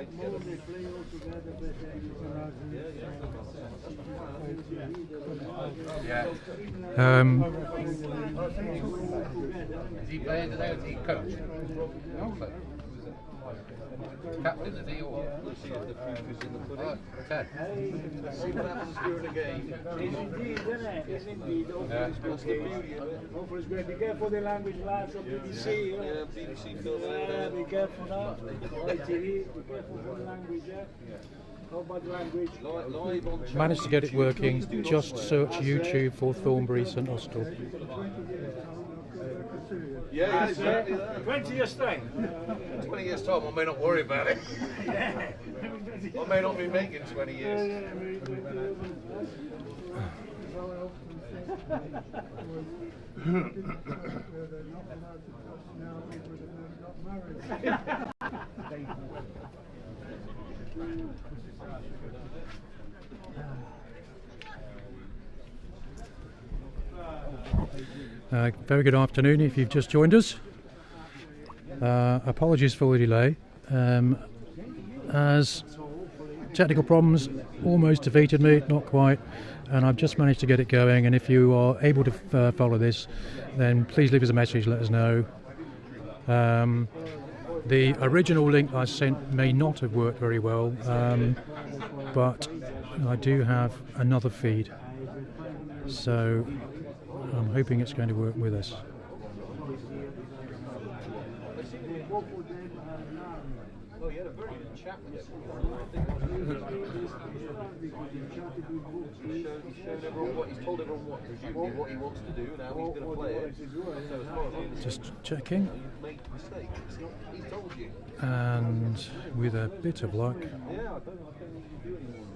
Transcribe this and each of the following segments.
Is he playing today or is he coach? Captain, is he or? Ted. See what happens during the game. It's indeed, isn't it? It's indeed. That's the beauty of it. Hopefully it's great. Be careful the language, lads, on BBC. Yeah, BBC film. Yeah, be careful now. ITV, be careful for the language, yeah? How about language? Live on Managed to get it working. Just search YouTube for Thornbury St Austell. Yeah, exactly that. 20 years time. 20 years time, I may not worry about it. I may not be making 20 years. Very good afternoon if you've just joined us. Apologies for the delay, as technical problems almost defeated me, not quite, and I've just managed to get it going. And if you are able to follow this, then please leave us a message, let us know. The original link I sent may not have worked very well, but I do have another feed, so I'm hoping it's going to work with us. Oh, you had a very good chat with him. He's told everyone what he wants to do, now he's going to play it. So as far as I'm Just checking. you make mistakes. He's told you. And with a bit of luck, Yeah, I don't think you do anymore.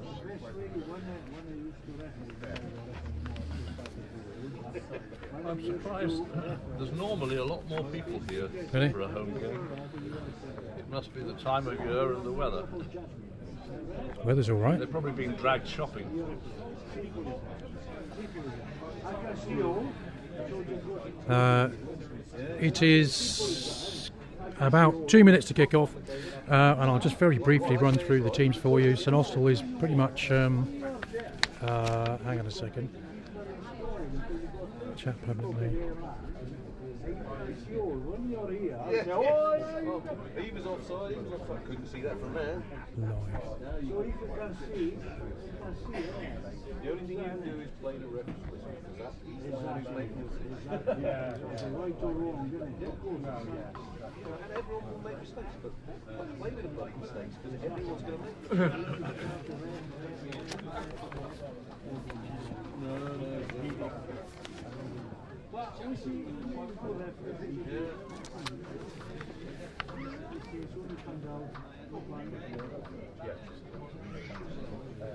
I'm surprised. There's normally a lot more people here Really? for a home game. It must be the time of year and the weather. weather's all right. They've probably been dragged shopping. It is about 2 minutes to kick off, and I'll just very briefly run through the teams for you. St Austell is pretty much, hang on a second, chat publicly. He was offside, I couldn't see that from there. Live. So if you can see, The only thing you can do is play the reference whistle, because that's he's the one who's making the decision. right or wrong, isn't it? Of course, And everyone will make mistakes, but play with the bloody mistakes, because everyone's going to make them.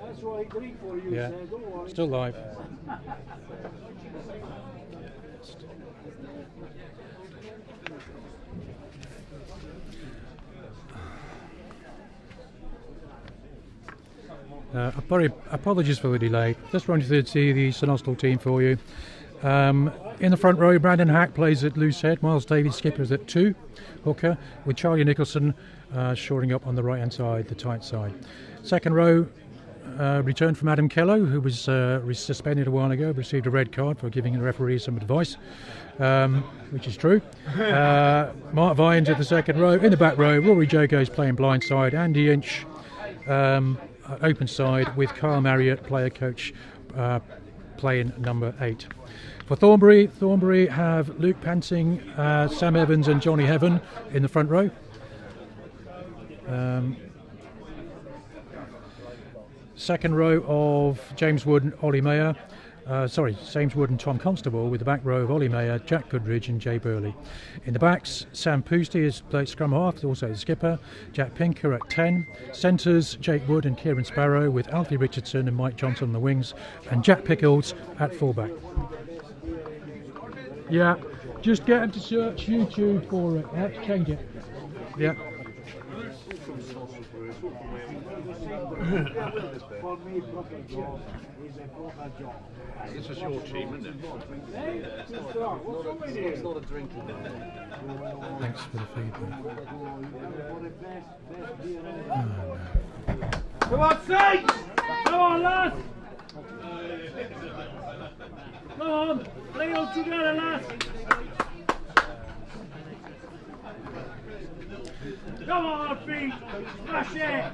That's right, Greek for you, Yeah, sir. Don't worry. still live. Apologies for the delay. Just running through the St Austell team for you. In the front row, Brandon Hack plays at loose head. Miles Davies skippers at 2 hooker, with Charlie Nicholson shoring up on the right hand side, the tight side. Second row, return from Adam Kello, who was suspended a while ago, received a red card for giving the referee some advice, which is true. Mark Vyans at the second row. In the back row, Rory Jogo's playing blind side. Andy Inch open side, with Carl Marriott, player coach, playing number 8. For Thornbury have Luke Pansing, Sam Evans and Johnny Heaven in the front row. Second row of James Wood and Ollie Mayer. James Wood and Tom Constable, with the back row of Ollie Mayer, Jack Goodridge and Jay Burley. In the backs, Sam Poosty is played scrum half, also the skipper. Jack Pinker at 10. Centres, Jake Wood and Kieran Sparrow, with Alfie Richardson and Mike Johnson on the wings, and Jack Pickles at fullback. Yeah, just get him to search YouTube for it. Change it. Yeah. For me, proper job is a proper job. This is your team, isn't it? Hey, too strong. What's wrong with you? Not a drinking. Thanks for the feedback. For the best beer ever. Oh, no. Come on, Saints! Come on, lads! Come on, play all together, lads! Come on, feet! Smash it!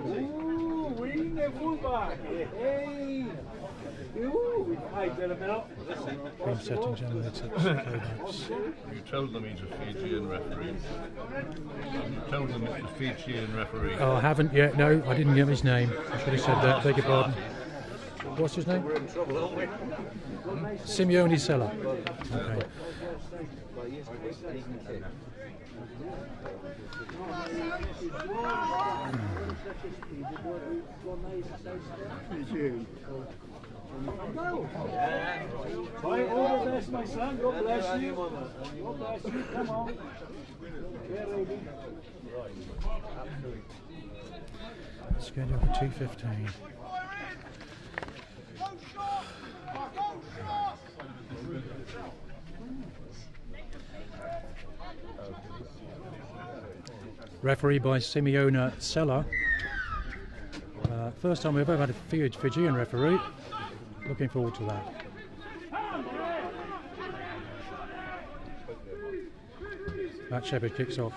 Ooh, winning the fullback! Hey! Ooh, hi, gentlemen. Game settings, analytics, You told them he's a Fijian referee. You told them it's a Fijian referee. Oh, I haven't yet. No, I didn't give his name. I should have said that. Beg your pardon. What's his name? We're in trouble, aren't we? Simeone Sella. Okay. Right, all the best, my son. God bless you. God bless you. Come on. Get ready. Schedule for 2:15. Referee by Simeone Sella. First time we've ever had a Fijian referee. Looking forward to that. Matt Shepherd kicks off.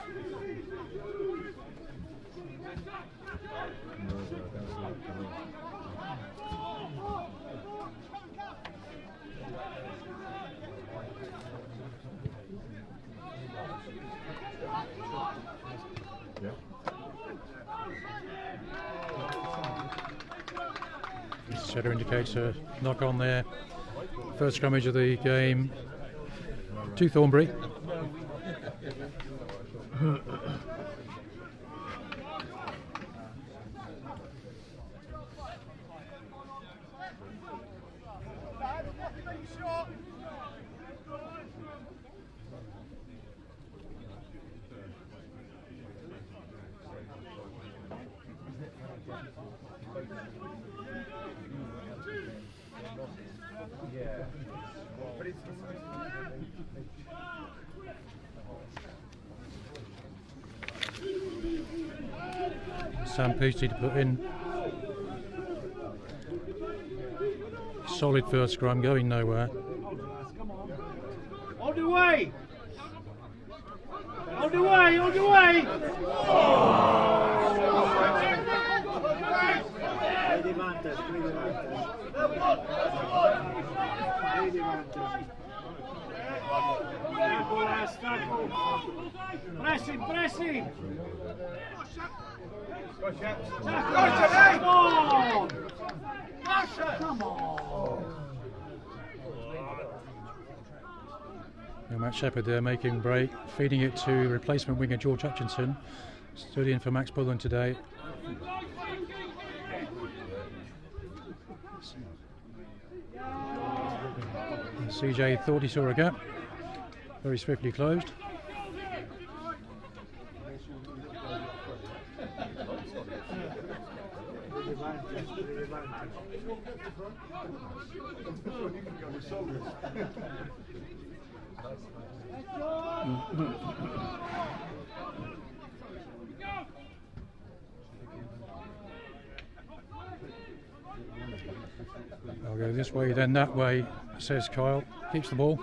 Setter indicates a knock on there. First scrummage of the game to Thornbury. Sam Peachey to put in. Solid first scrum, going nowhere. On the way! On the way! On the way! Pressing, pressing! Come on! Come on! Matt Shepherd there making break, feeding it to replacement winger George Hutchinson. Stood in for Max Bullen today. And CJ thought he saw a gap. Very swiftly closed. I'll go this way, then that way, says Kyle. Keeps the ball.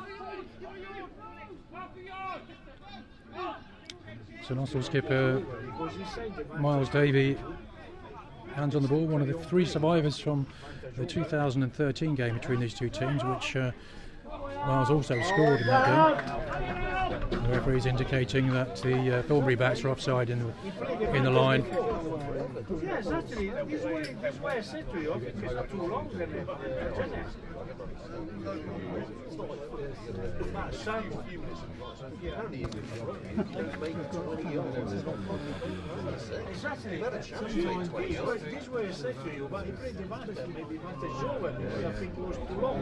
St Austell skipper Miles Davey hands on the ball, one of the three survivors from the 2013 game between these two teams, which Miles also scored in that game. The referee's indicating that the Thornbury backs are offside in the line. Yes, actually, this way I said to you, I think it's too long, isn't it? Exactly. This way I said to you, but he played the master, maybe master show it, because I think it was too long.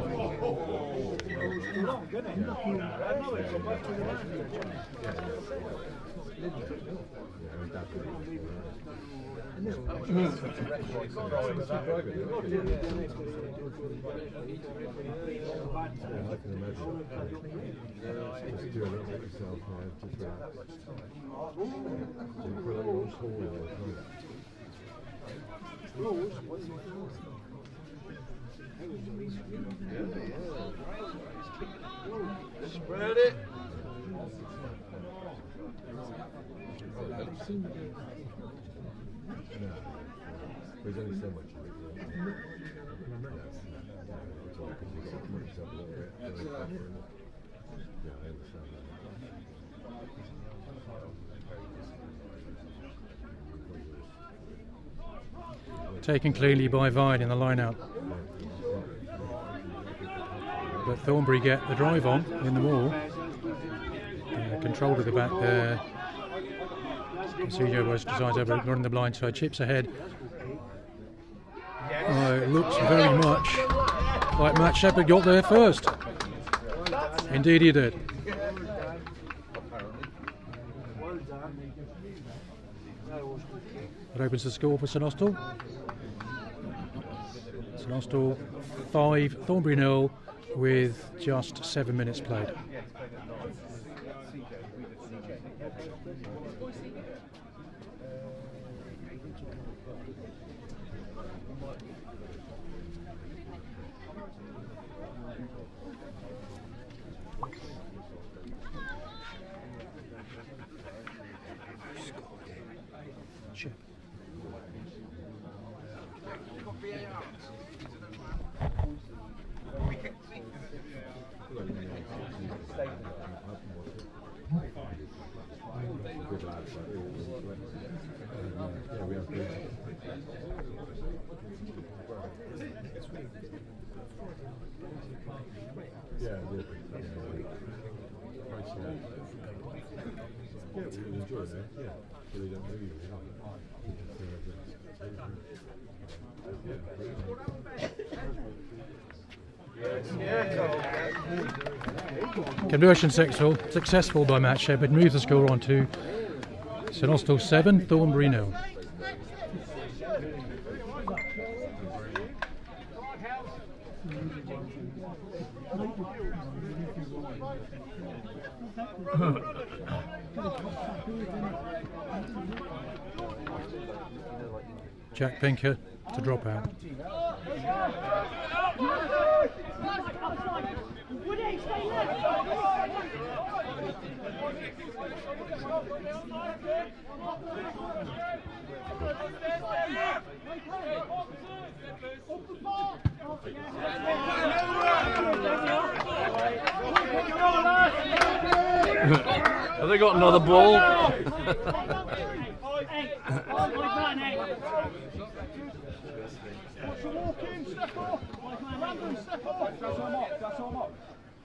It was too long, didn't it? I know it, go back to the master. Spread it. There's only so much. Taken cleanly by Vine in the line-out. But Thornbury get the drive on in the wall. Control of the back there. Castillo was decides over running the blind side, chips ahead. Oh, it looks very much like Matt Shepherd got there first. Indeed he did. That opens the score for St Austell. St Austell 5, Thornbury 0 with just 7 minutes played. Conversion successful by Matt Shepherd, moves the score on to St Austell 7, Thornbury 0. Jack Pinker to drop out. Have they got another ball?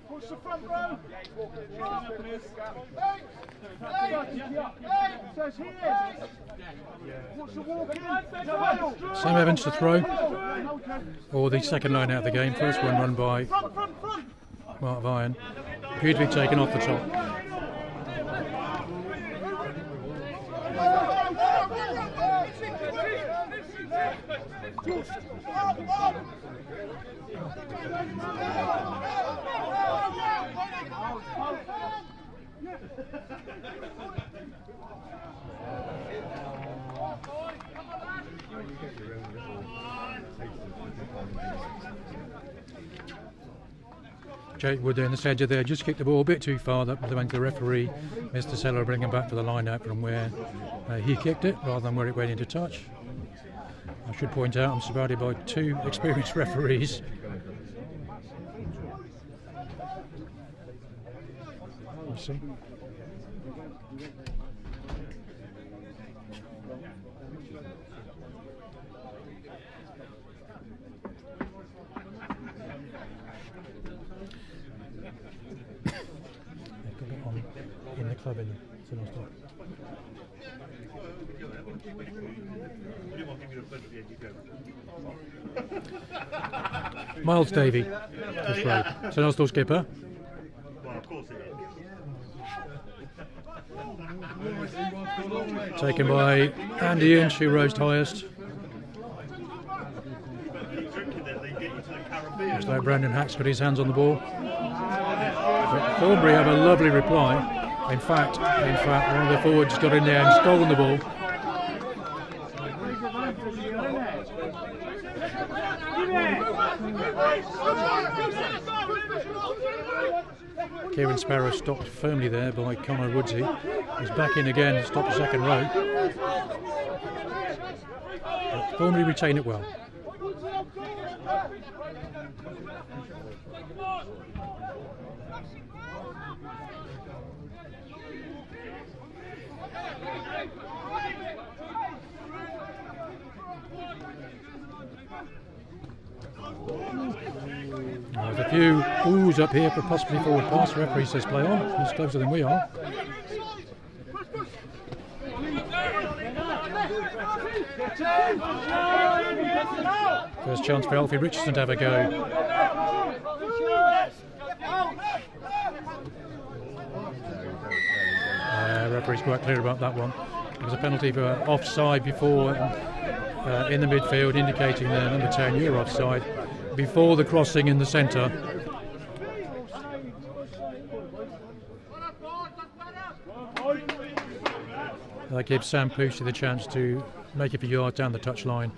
Push the front row. Says here. What's the walk in? Sam Evans to throw. Or the second line out of the game. First one run by Mark Vine. Beautifully taken off the top. Jake Wood in the centre there, just kicked the ball a bit too far. That meant the referee, Mr. Seller, bring him back to the line out from where he kicked it rather than where it went into touch. I should point out I'm surrounded by two experienced referees. You see? club in St Austell. Miles Davey, this row. St Austell skipper. Taken by Andy Inch, who rose highest. Looks like Brandon Hack's got his hands on the ball. But Thornbury have a lovely reply. In fact, one of the forwards got in there and stolen the ball. Kieran Sparrow stopped firmly there by Connor Woodsey. He's back in again, stopped the second row. But Thornbury retain it well. There's a few oohs up here for possibly forward pass. The referee says play on. He's closer than we are. First chance for Alfie Richardson to have a go. Referee's quite clear about that one. There was a penalty for offside before in the midfield, indicating the number 10, you're offside, before the crossing in the centre. That gives Sam Pusey the chance to make it for yards down the touchline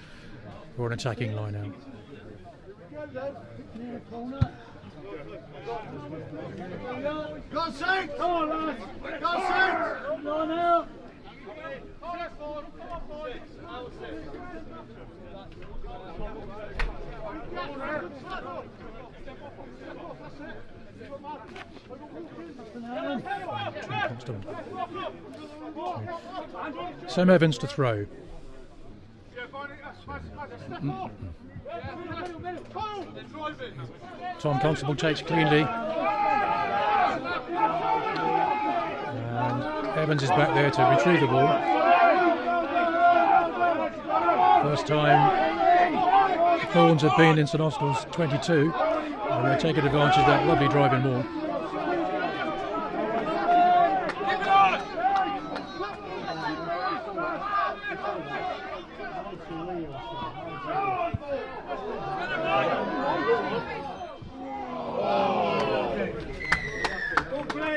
for an attacking line out. Go six! Come on, lads! Go six! Come on now! Sam Evans to throw. Tom Constable takes cleanly. And Evans is back there to retrieve the ball. First time the Thorns have been in St Austell's 22, and they're taking advantage of that lovely driving ball.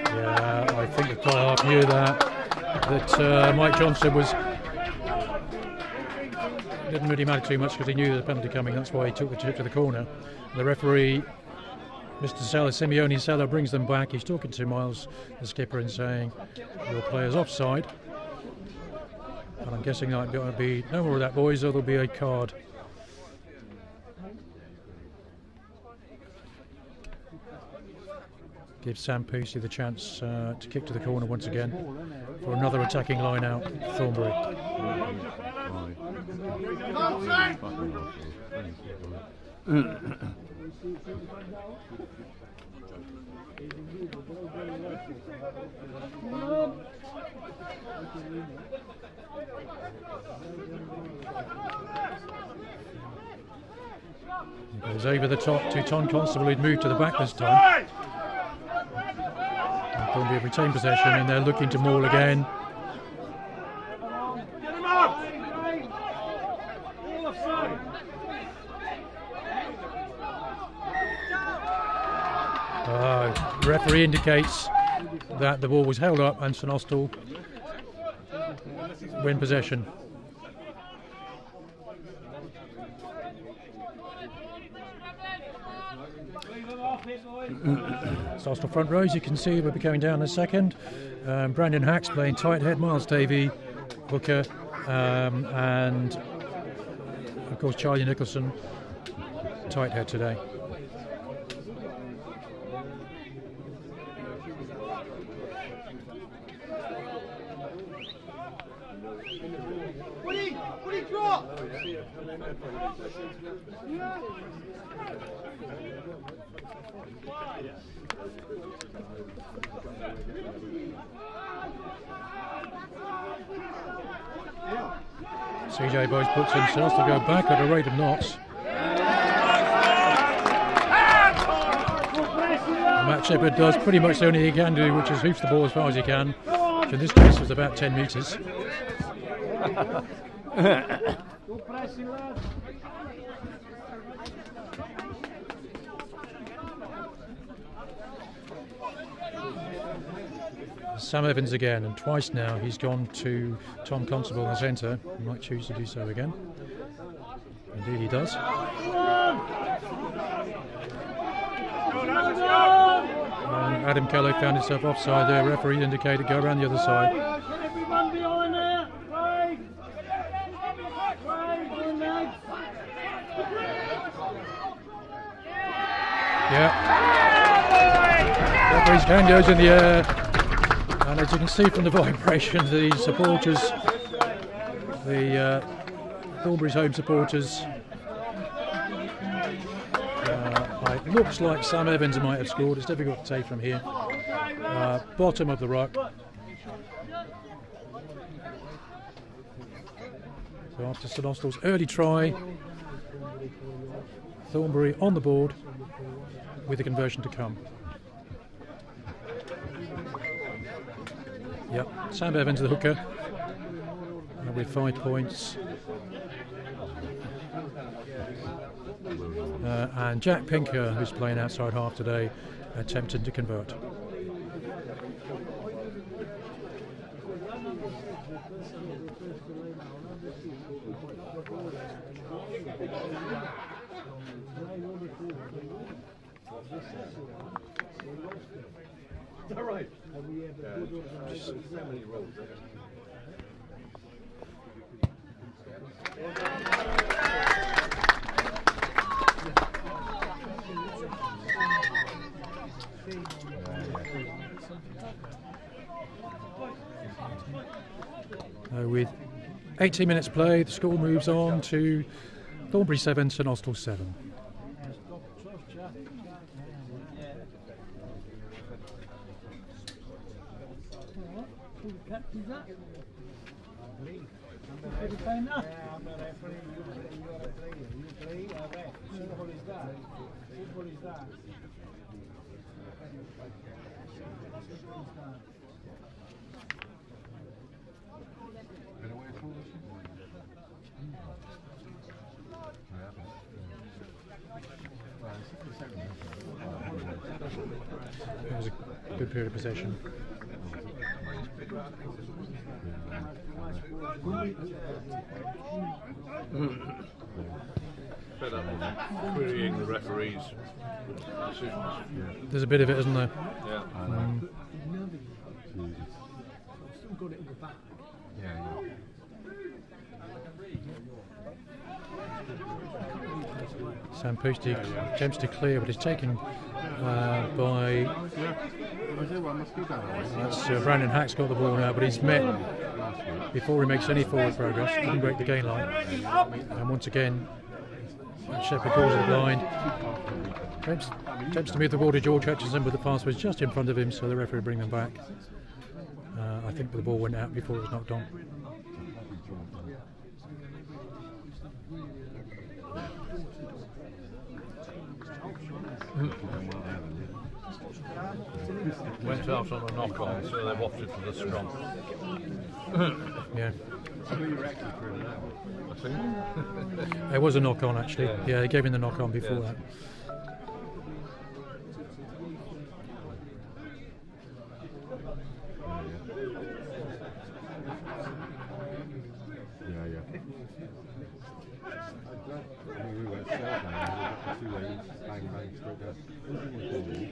Yeah, I think the fly-half knew that Mike Johnson didn't really matter too much because he knew there was a penalty coming. That's why he took the trip to the corner. The referee, Mr. Simeone Sella, brings them back. He's talking to Miles, the skipper, and saying, "Your player's offside." And I'm guessing that going to be no more of that, boys, or there'll be a card. Gives Sam Pusey the chance to kick to the corner once again for another attacking line out, Thornbury. He goes over the top to Tom Constable, who'd moved to the back this time. Thornbury have retained possession and they're looking to maul again. The referee indicates that the ball was held up and St Austell win possession. St Austell front rows, you can see we'll be coming down in a second. Brandon Hack's playing tight head, Miles Davey, Booker, and of course Charlie Nicholson, tight head today. CJ Boyce puts himself to go back at a rate of knots. Matt Shepherd does pretty much the only he can do, which is hoof the ball as far as he can, which in this case was about 10 metres. Sam Evans again, and twice now he's gone to Tom Constable in the centre. He might choose to do so again. Indeed he does. And Adam Kelly found himself offside there. Referee indicated go around the other side. Yeah. Referee's hand goes in the air. And as you can see from the vibration, the supporters, the Thornbury's home supporters, it looks like Sam Evans might have scored. It's difficult to take from here. Bottom of the ruck. So after St Austell's early try, Thornbury on the board with the conversion to come. Yep, Sam Evans, the hooker, with 5 points. And Jack Pinker, who's playing outside half today, attempted to convert. All right. With 18 minutes played, the score moves on to Thornbury 7, St Austell 7. It was a good period of possession. Fed up with querying the referees' decisions. There's a bit of it, isn't there? Yeah. Sam Posty attempts to clear, but is taken by. That's Brandon Hack's got the ball now, but he's met before he makes any forward progress. Didn't break the gain line, and once again, Shepherd calls it blind. Attempts to move the ball to George Hutchinson, but the pass was just in front of him, so the referee bring them back. I think the ball went out before it was knocked on. Went out on a knock on, so they wafted to the scrum. Yeah. I think. It was a knock on actually. Yeah, they gave him the knock on before that.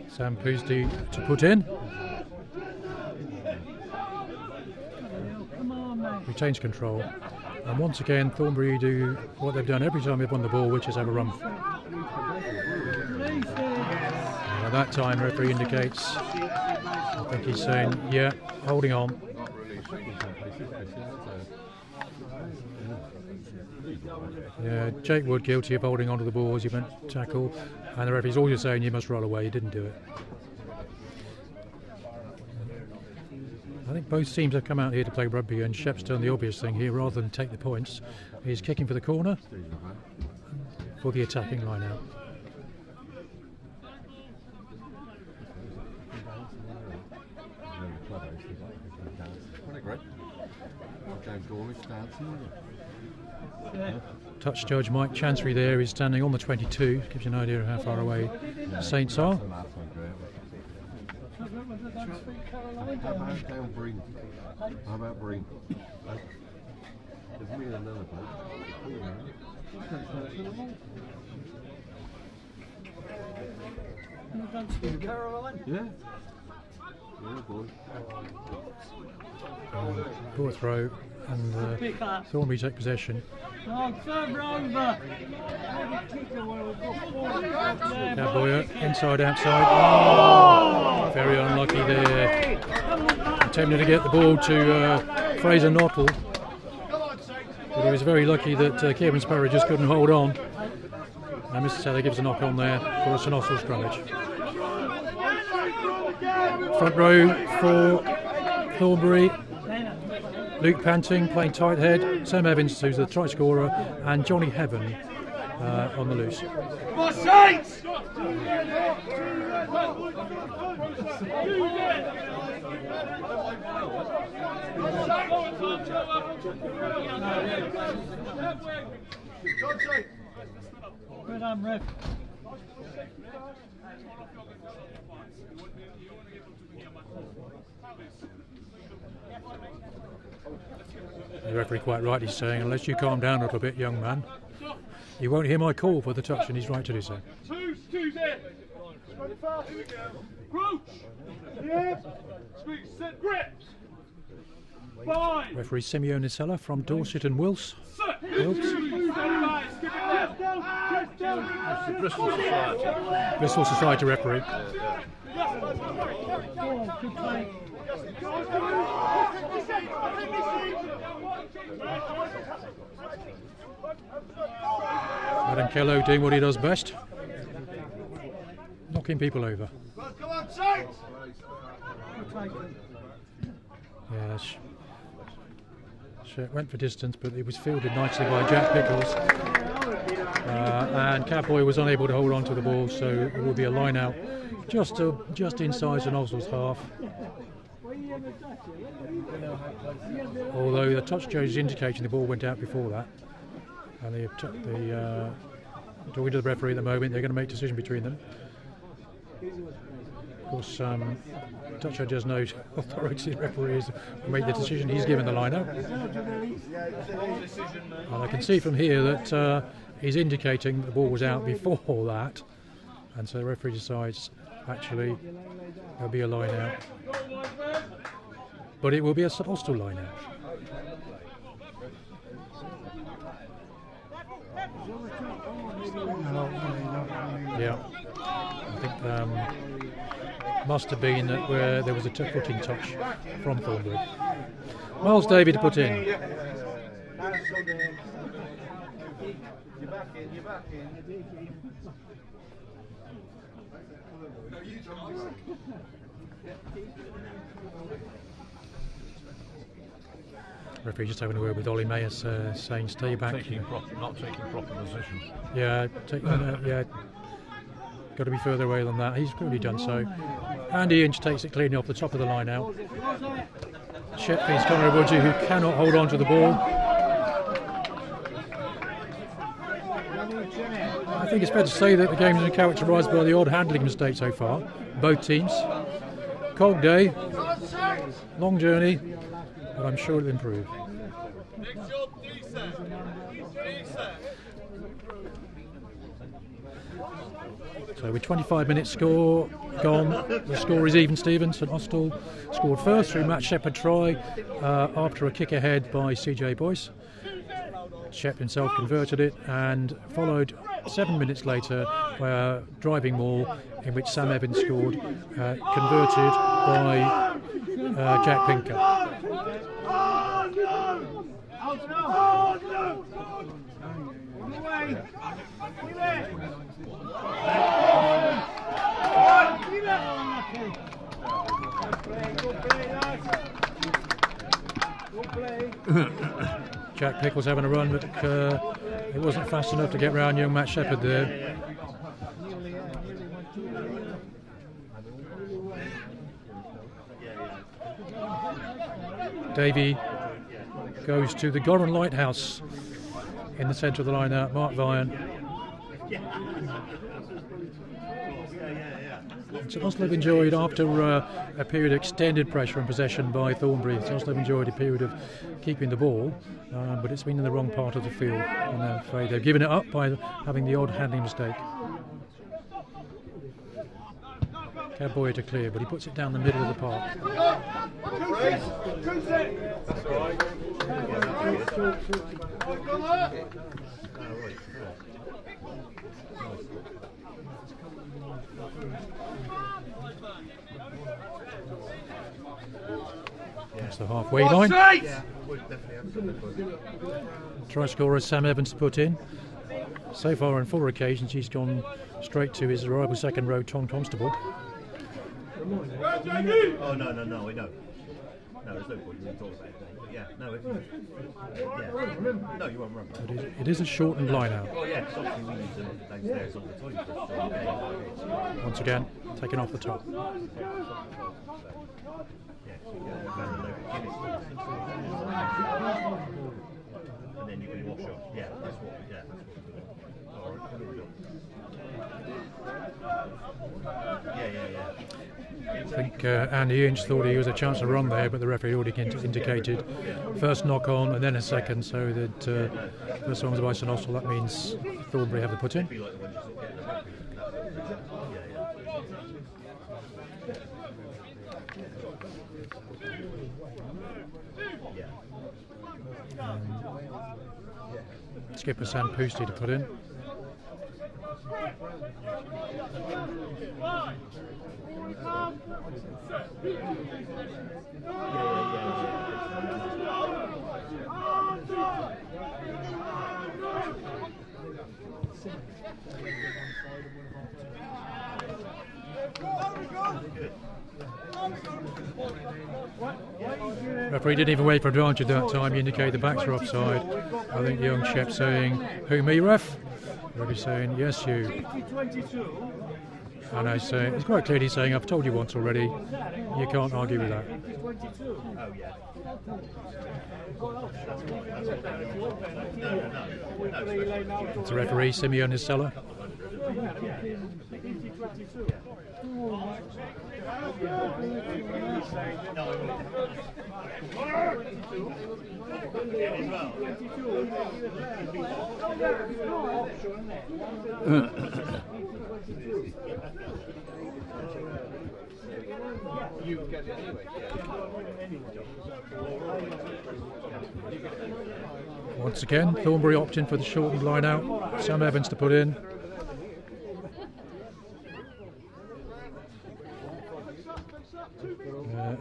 Sam Posty to put in. Retains control. And once again, Thornbury do what they've done every time they've won the ball, which is have a run. And at that time, referee indicates, I think he's saying, yeah, holding on. Yeah, Jake Wood guilty of holding onto the ball as he went to tackle, and the referee's always saying you must roll away. He didn't do it. I think both teams have come out here to play rugby, and Shep's done the obvious thing here rather than take the points. He's kicking for the corner for the attacking line out. Touch judge Mike Chancery there is standing on the 22, gives you an idea of how far away Saints are. How about Breen? There's me and another bloke. Yeah. Yeah, boy. Poor throw, and Thornbury take possession. Boyer, inside, outside. Oh, very unlucky there. Attempting to get the ball to Fraser Nottle. But he was very lucky that Kieran Sparrow just couldn't hold on. And Mr. Taylor gives a knock on there for a St Austell scrummage. Front row for Thornbury. Luke Panting playing tight head. Sam Evans, who's the try scorer, and Johnny Heaven on the loose. Well done, ref. The referee quite rightly saying, unless you calm down a little bit, young man, you won't hear my call for the touch, and he's right to do so. Here we go. Crouch. Yeah. Set grips. 5. Referee Simeone Nisella from Dorset and Wilts. Bristol Society. Bristol Society referee. Good play. Adam Kello doing what he does best, knocking people over. Yes. Went for distance, but it was fielded nicely by Jack Pickles. And Catboy was unable to hold on to the ball, so it will be a line out just inside St Austell's half. Although the touch judge is indicating the ball went out before that. And talking to the referee at the moment, they're going to make a decision between them. Of course, touch judge has no authority. The referee has made the decision. He's given the line out. And I can see from here that he's indicating the ball was out before that. And so the referee decides, actually, there'll be a line out. But it will be a St Austell line out. Yeah, I think must have been that where there was a footing touch from Thornbury. Miles Davey to put in. You're back in. Referee just having a word with Ollie Mayers, saying stay back. Not taking proper position. Yeah, got to be further away than that. He's clearly done so. Andy Inch takes it cleanly off the top of the line out. Shepfield's Conor Woodsie, who cannot hold on to the ball. I think it's fair to say that the game has been characterised by the odd handling mistake so far. Both teams. Cold day, long journey, but I'm sure it'll improve. So with 25 minutes score gone, the score is even, Stephen. St Austell scored first through Matt Shepherd try after a kick ahead by CJ Boyce. Shep himself converted it, and followed 7 minutes later by a driving maul in which Sam Evans scored, converted by Jack Pinker. Jack Pickles having a run, but it wasn't fast enough to get round young Matt Shepherd there. Davey goes to the Goran Lighthouse in the centre of the line out, Mark Vian. St Austell have enjoyed, after a period of extended pressure and possession by Thornbury, St Austell have enjoyed a period of keeping the ball, but it's been in the wrong part of the field, and I'm afraid they've given it up by having the odd handling mistake. Cadboy to clear, but he puts it down the middle of the park. That's the halfway line. Try scorer Sam Evans to put in. So far on 4 occasions he's gone straight to his rival second row Tom Constable. Oh no, we don't. No, there's no point in talking about it. But yeah, no, no, you won't remember. It is a shortened line out. Oh yeah, obviously we use them downstairs on the toilet. Once again, taken off the top. And then you can wash off. Yeah, that's what. Yeah, I think Andy Inch thought he was a chance to run there, but the referee already indicated first knock on and then a second, so that first one was by St Austell. That means Thornbury have the put in. Skipper Sam Poosty to put in. Referee didn't even wait for advantage that time. He indicated the backs were offside. I think young Shep saying, "Who, me, ref?" Referee saying, "Yes, you." And I say, it's quite clearly saying, "I've told you once already." You can't argue with that. It's a referee, Simeon Isella. Once again, Thornbury opting for the shortened line out. Sam Evans to put in.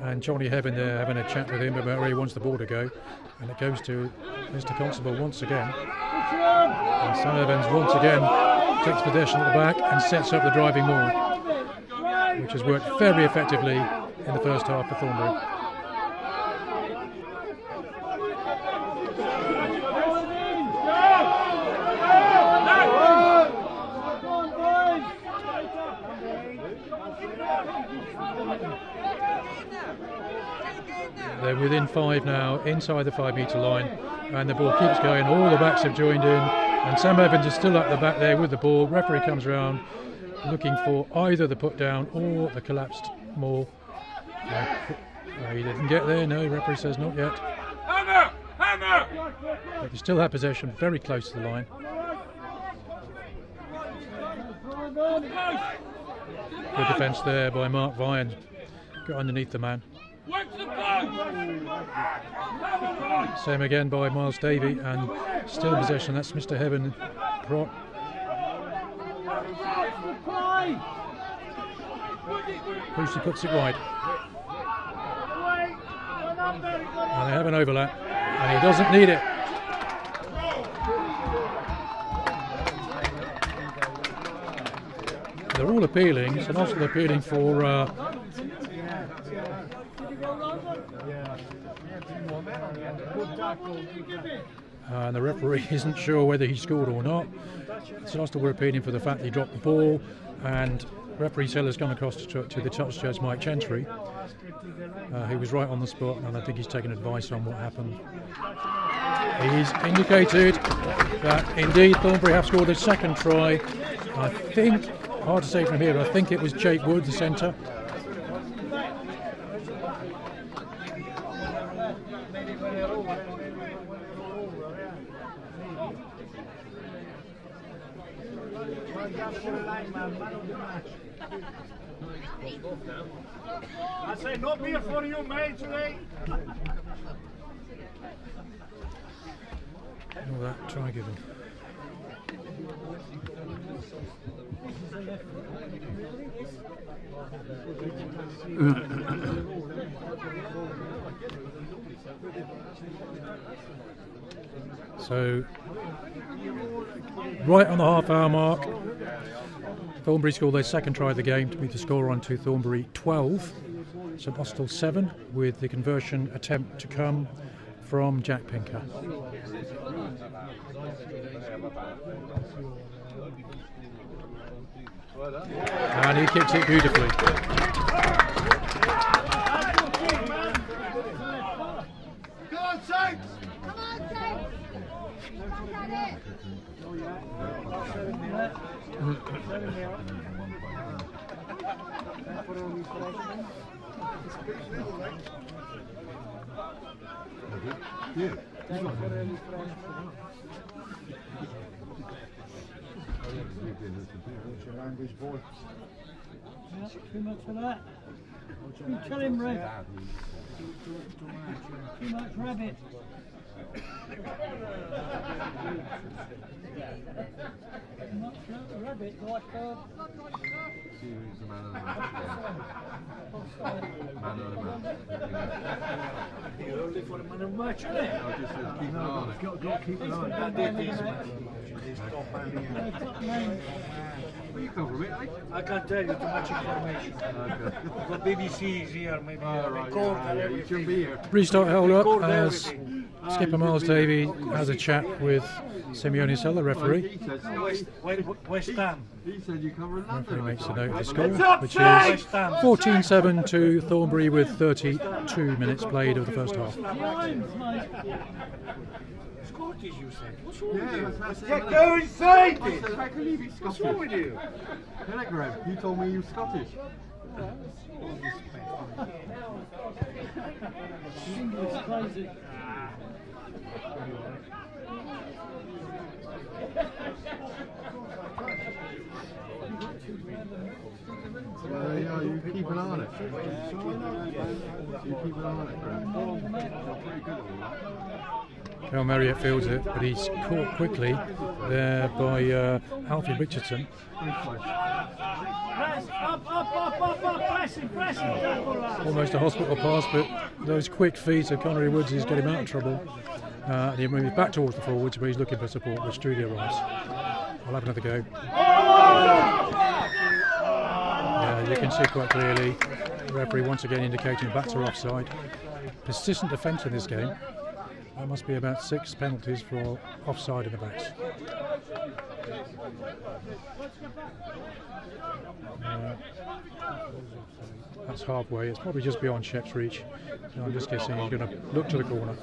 And Johnny Heaven there having a chat with him about where he wants the ball to go, and it goes to Mr. Constable once again. And Sam Evans once again takes possession at the back and sets up the driving maul, which has worked very effectively in the first half for Thornbury. They're within 5 now, inside the 5 metre line, and the ball keeps going. All the backs have joined in, and Sam Evans is still at the back there with the ball. Referee comes round looking for either the put down or the collapsed maul. He didn't get there, no, referee says not yet. But they still have possession, very close to the line. Good defence there by Mark Vian. Got underneath the man. Same again by Miles Davey, and still in possession. That's Mr. Heaven. Poosty puts it wide. And they have an overlap, and he doesn't need it. They're all appealing. St Austell appealing for And the referee isn't sure whether he scored or not. So Austell were appealing for the fact that he dropped the ball, and referee Seller's gone across to the touch judge Mike Chantry, who was right on the spot, and I think he's taken advice on what happened. He's indicated that indeed Thornbury have scored a second try. I think, hard to say from here, I think it was Jake Wood, the centre. I say no beer for you, mate, today. All that try given. So, right on the half-hour mark, Thornbury scored their second try of the game to beat the score on to Thornbury 12, St Austell 7, with the conversion attempt to come from Jack Pinker. And he kicked it beautifully. Come on, Saints! Come on, Saints! Back at it! Too much for that. You tell him, Red. Too much rabbit. Too much rabbit, like See who's the man of the match. You're only for a man of match, isn't it? I just said keep an eye on it. Got to keep an eye on it. Where you come from, mate? I can't tell you too much information. Okay. The BBC is here, maybe record and You everything. shouldn't be here. Restart held up Record as everything. skipper Miles Davey has a chat with Simeone Sella, referee. He said, West Ham. he said you cover London. Referee makes a note of the score, It's up, which Saints! is 14-7 to Thornbury with 32 minutes played of the first half. Scottish, you said. What's wrong with Yeah, you? that's Get going, Saints! I said, how can you be Scottish? What's wrong with you? Telegram, you told me you were Scottish. It's crazy. Yeah, you keep an eye on it. You keep an eye on it, Graham. You're pretty good at all that. Cal Marriott fields it, but he's caught quickly there by Alfie Richardson. Almost a hospital pass, but those quick feet of Connery Woods is getting him out of trouble. And he moves back towards the forwards where he's looking for support with Studio arrives. I'll have another go. Yeah, you can see quite clearly the referee once again indicating backs are offside. Persistent defence in this game. There must be about 6 penalties for offside in the backs. That's halfway. It's probably just beyond Shep's reach. So I'm just guessing he's going to look to the corner.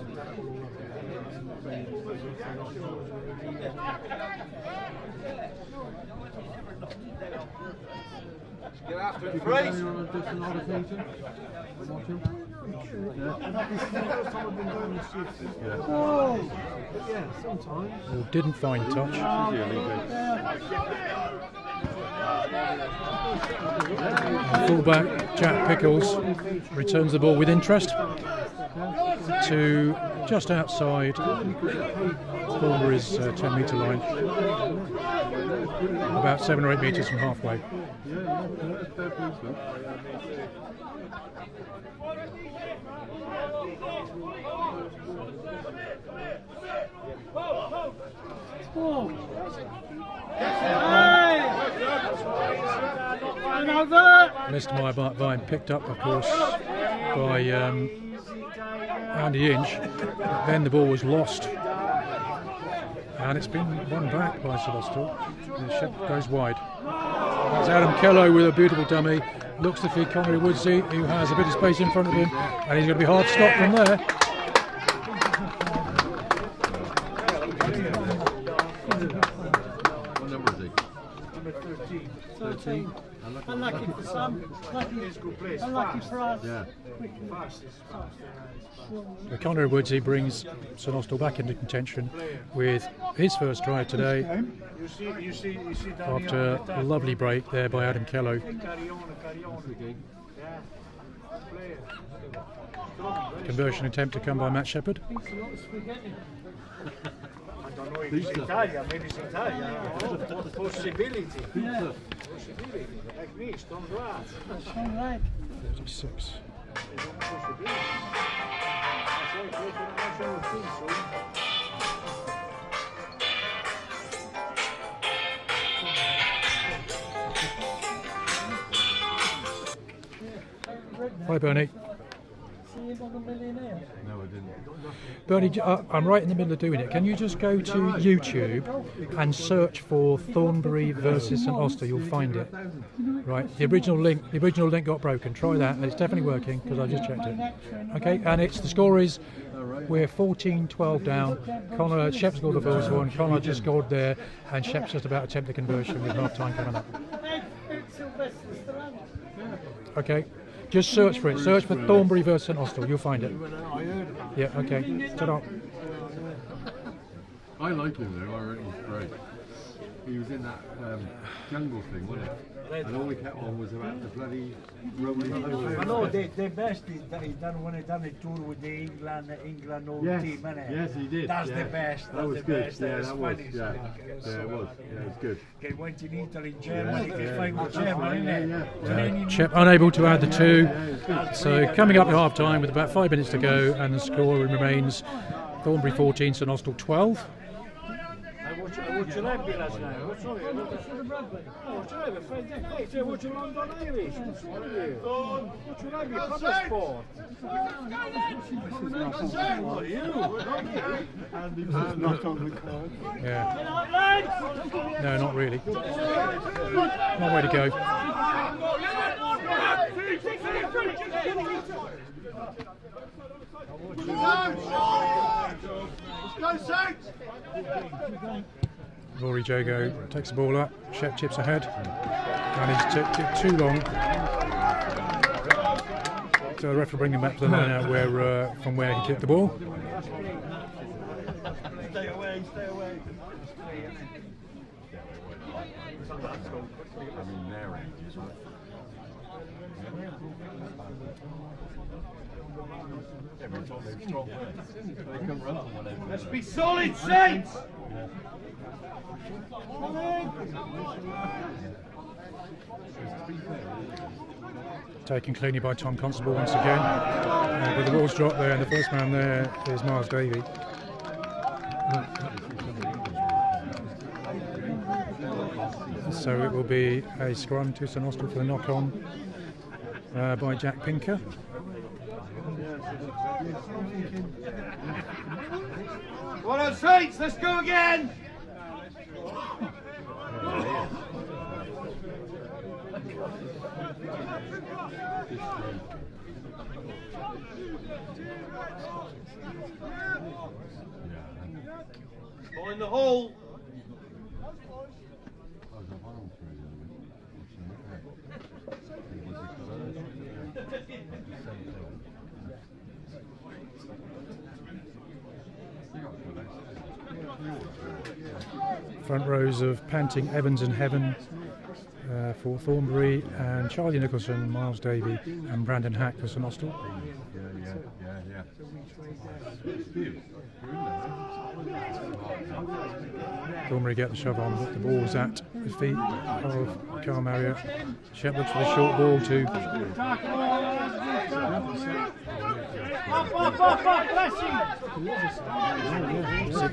Get after You it, can Freeze! carry on a different orientation. Watch him. Yeah, sometimes. Well, didn't find touch. Fullback Jack Pickles returns the ball with interest to just outside Thornbury's 10-metre line, about 7 or 8 metres from halfway. Another! Missed my vine, picked up, of course, by Andy Inch. Then the ball was lost, and it's been won back by St Austell. The Shepherd goes wide. That's Adam Kello with a beautiful dummy. Looks to feed Connery Woodsey, who has a bit of space in front of him, and he's going to be hard stopped from there. What number is he? Number 13. 13. Unlucky for some, unlucky for us. Yeah. Connery Woodsey brings St Austell back into contention with his first try today, after a lovely break there by Adam Kello. Conversion attempt to come by Matt Shepherd. I don't know if it's Italian, maybe it's Italian. Possibility. Possibility. Like me, stone right. 36. Hi Bernie. No, I didn't. Bernie, I'm right in the middle of doing it. Can you just go to YouTube and search for Thornbury versus St Austell? You'll find it. Right. The original link got broken. Try that. It's definitely working because I just checked it. Okay. And the score is we're 14-12 down. Shep scored the first one. Connor just scored there, and Shep's just about to attempt the conversion with half time coming up. Okay. Just search for it. Search for Thornbury versus St Austell. You'll find it. Yeah, okay. Ta-da. I like him though, I reckon he's great. He was in that jungle thing, wasn't he? And all he kept on was about the bloody rolling. I know the best is that he done when he done a tour with the England old team, innit? Yes, he did. That's the best. That was good. Yeah, that was. funny. Yeah, it was. Yeah, it was good. He went in Italy, Germany, he played with Germany, innit? Shep unable to add the two. So coming up to half time with about 5 minutes to go, and the score remains Thornbury 14, St Austell 12. I watched rugby last night. What's wrong? I watched London Irish. What's wrong with you? Watch rugby, proper sport. What are you? Not on the card. Yeah. No, not really. Long way to go. Let's go, Saints! Rory Jago takes the ball up. Shep chips ahead, and he's took it too long. So the referee will bring him back to the line out where from where he kicked the ball. Stay away, stay away. Let's be solid, Saints! Taken cleanly by Tom Constable once again. But the ball's dropped there, and the first man there is Miles Davey. So it will be a scrum to St Austell for the knock-on by Jack Pinker. Well on, Saints, let's go again! Ball in the hole! Front rows of panting Evans and Heaven for Thornbury, and Charlie Nicholson, Miles Davey and Brandon Hack for St Austell. Thornbury get the shove on, but the ball's at the feet of Carl Marriott. Shep looks for the short ball to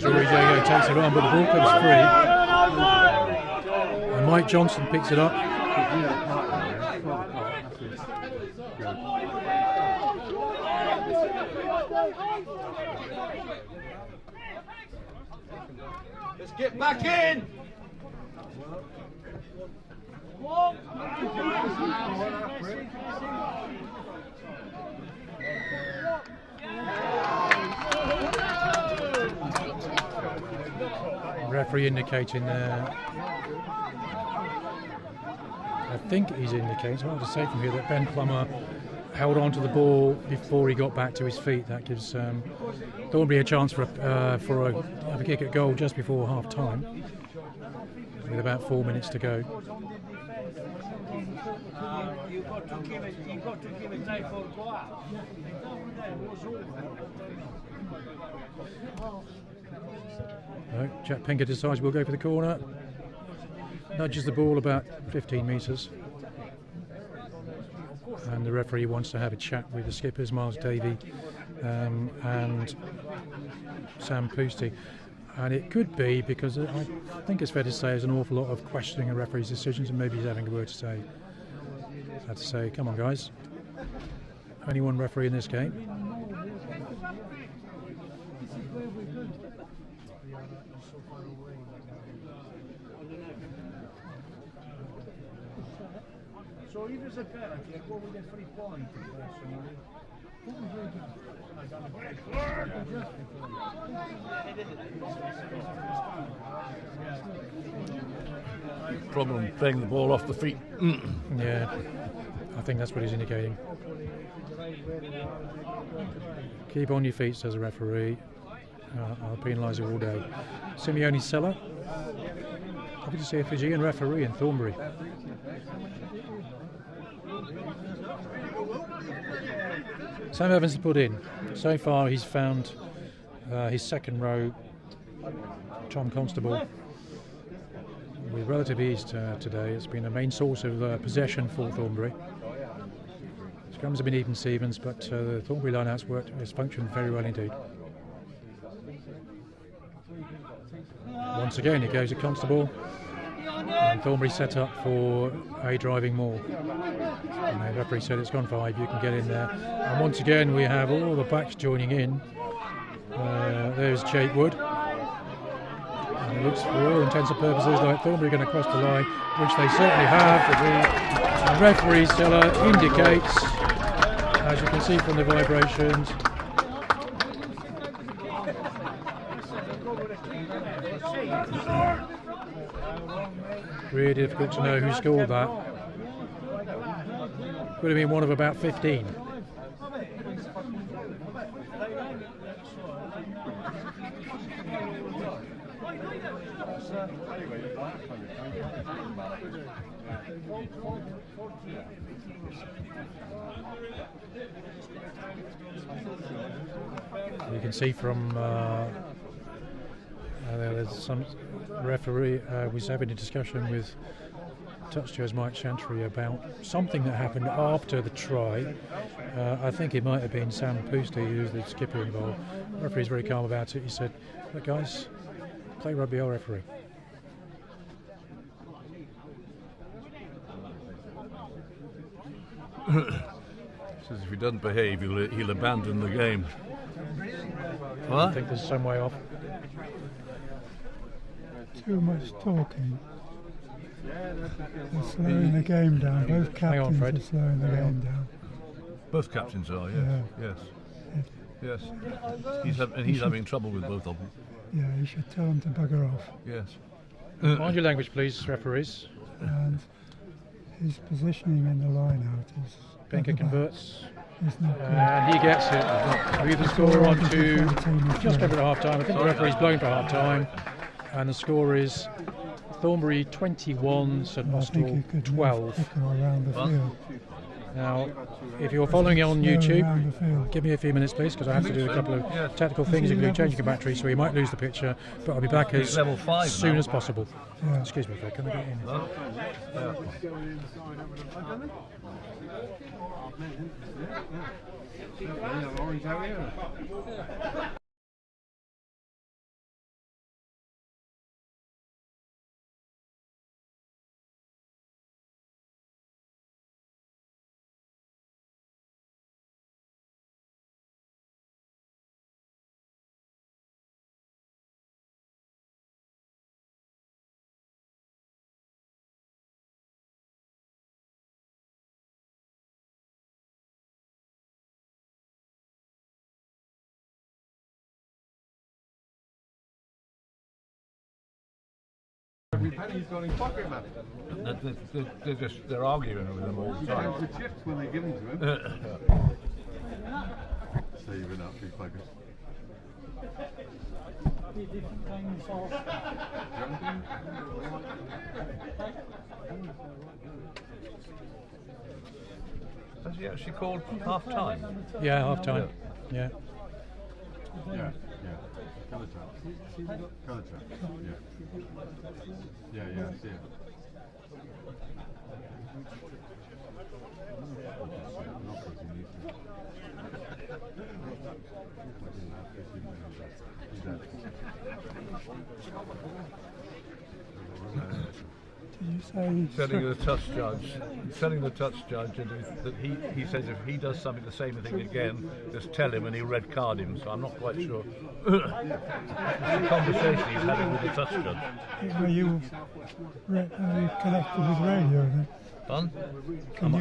Rory Jago takes it on, but the ball comes free. And Mike Johnson picks it up. Let's get back in. Referee indicating there. I think he's indicating, hard to say from here, that Ben Plummer held on to the ball before he got back to his feet. That gives Thornbury a chance for a kick at goal just before half time, with about 4 minutes to go. You've got to give it time for go out. No, Jack Pinker decides we'll go for the corner. Nudges the ball about 15 metres. And the referee wants to have a chat with the skippers, Miles Davey and Sam Poosty. And it could be because I think it's fair to say there's an awful lot of questioning of referees' decisions, and maybe he's having a word to say. I have to say, come on guys, only one referee in this game. So if there's a penalty, I go with the 3 point personally. Problem playing the ball off the feet. Yeah, I think that's what he's indicating. Keep on your feet, says the referee. I'll penalise you all day. Simeone Sella. Happy to see a Fijian referee in Thornbury. Sam Evans has put in. So far he's found his second row, Tom Constable, with relative ease today. It's been a main source of possession for Thornbury. Scrums have been even Stevens, but the Thornbury line-out's has functioned very well indeed. Once again it goes to Constable, and Thornbury set up for a driving maul. And the referee said it's gone 5, you can get in there. And once again we have all the backs joining in. There's Jake Wood. And it looks for all intents and purposes like Thornbury are going to cross the line, which they certainly have. The referee Stella indicates, as you can see from the vibrations, really difficult to know who scored that. Could have been one of about 15. You can see from there's some referee was having a discussion with touch judge Mike Chantry about something that happened after the try. I think it might have been Sam Poosty, who's the skipper involved. The referee's very calm about it. He said, look guys, play rugby, I'll referee. Says if he doesn't behave, he'll abandon the game. What? I think there's some way off. Too much talking. They're slowing the game down. Both captains are slowing the game down. Both captains are, yes. Yes. Yes. He's having trouble with both of them. Yeah, you should tell them to bugger off. Yes. Mind your language, please, referees. And his positioning in the line out is... Pinker converts. And he gets it. With the score on to just over half time. I think the referee's blown for half time. And the score is Thornbury 21, St Austell 12. Now, if you're following it on YouTube, give me a few minutes please, because I have to do a couple of technical things, including changing the battery, so you might lose the picture, but I'll be back as soon as possible. Excuse me, Fred, can I get in? Every penny's got his pocket, man. They're arguing with them all the He time. has the chips when they give them to him. Saving up, big buggers. Has he actually called half time? Yeah, half time. Yeah. Yeah. Colour trap. Colour trap. Yeah. Yeah, I see it. Did you say Telling the touch judge that he says if he does something the same thing again, just tell him and he'll red card him. So I'm not quite sure. It's a conversation he's having with the touch judge. Are you connected with radio then? Pardon? Can you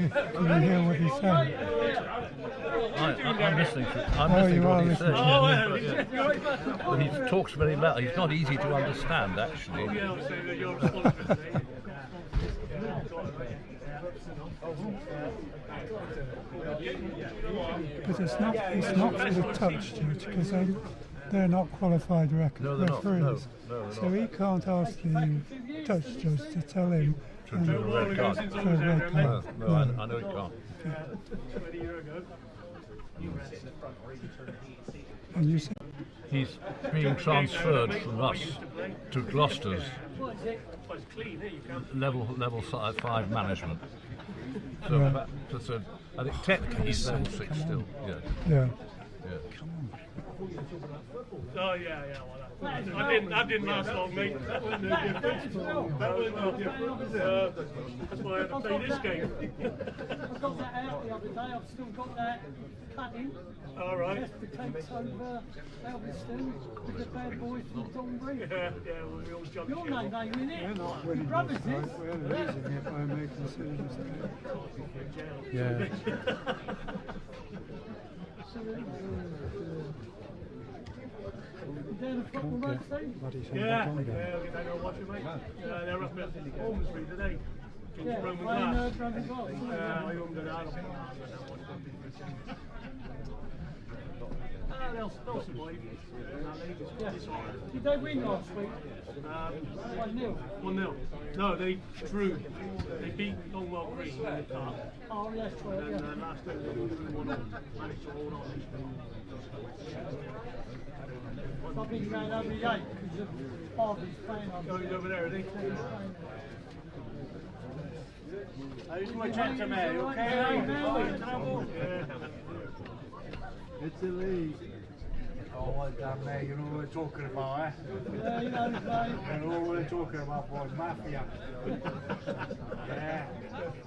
hear what he's saying? I'm listening to you what are he's saying. listening. But he talks very loud. He's not easy to understand, actually. But it's not for the touch judge because they're not qualified referees. No, so he can't ask the touch judge to tell him to do a red card. for a red card. No, I know he can't. And you said He's being transferred from us to Gloucester's level 5 management. So, so I think technically he's level 6 still. Yeah. Oh yeah. Well, that didn't last long, mate. That was no difference. That's why I had to play this game. I got that out the other day. I've still got that cutting. All right. The takes over Elviston with the bad boys from Thornbury. Yeah, well, we all jumped. Your name ain't in it. We're not winning Brothers this fight. We're losing if I make decisions. Yeah. Down the football road, Steve? Yeah, they don't watch it, mate. They're up at Ormsbury today. Yeah, Roman playing glass. Roman glass. I won't go down. They'll survive. Did they win last week? 1-0. 1-0. No, they drew. They beat Cornwall Green in the cup. Oh, that's right. And then last week they managed to hold on. I've been going every day because of Harvey's playing on. Oh, he's over there, is he? How's my gentleman? You okay? It's a league. Oh, damn mate, you know what we're talking about, eh? Yeah, you know, mate. You know what we're talking about, boys, mafia. Yeah,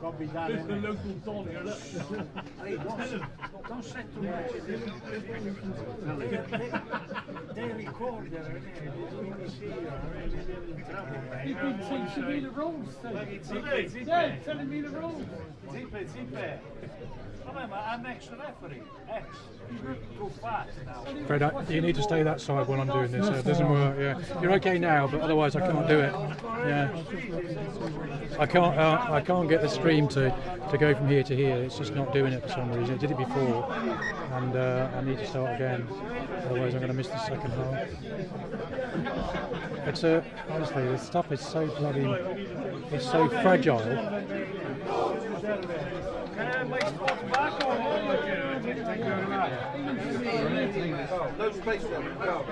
got to be done, This is the innit? local don here, look. Hey, don't say too much. They record there, innit? BBC, You've been teaching me the rules, Steve. Yeah, telling me the rules. Zippe. Remember, I'm ex-referee. You're too fast now. Fred, you need to stay that side while I'm doing this. It doesn't work. Yeah, you're okay now, but otherwise I can't do it. Yeah, I can't get the stream to go from here to here. It's just not doing it for some reason. It did it before, and I need to start again. Otherwise I'm going to miss the second half. It's honestly, this stuff is so bloody. It's so fragile. No space for him. Go.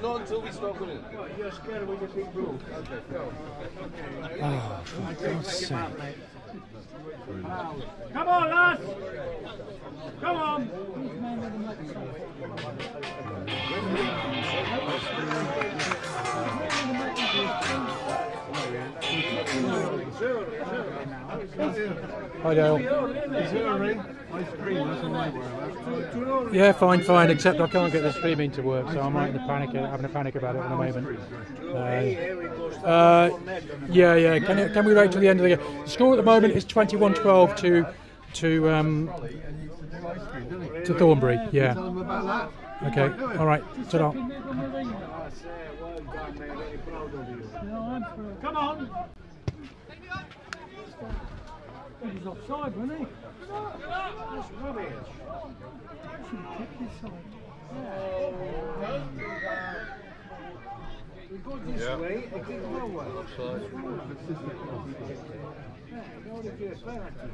Not until we start winning. You're scared with your big bro. Okay, go. Oh, for God's sake. Come on, lads! Come on! Hi Dale. Yeah, fine, except I can't get the streaming to work, so I'm having a panic about it at the moment. Yeah. Can we wait till the end of the game? The score at the moment is 21-12 to Thornbury. Yeah. Okay, all right, ta-da. Well done, mate. Very proud of you. Come on! He was offside, wasn't he? That's rubbish. Should have kicked this side. We go this way and kick that way. Offside. Yeah, they only get a penalty.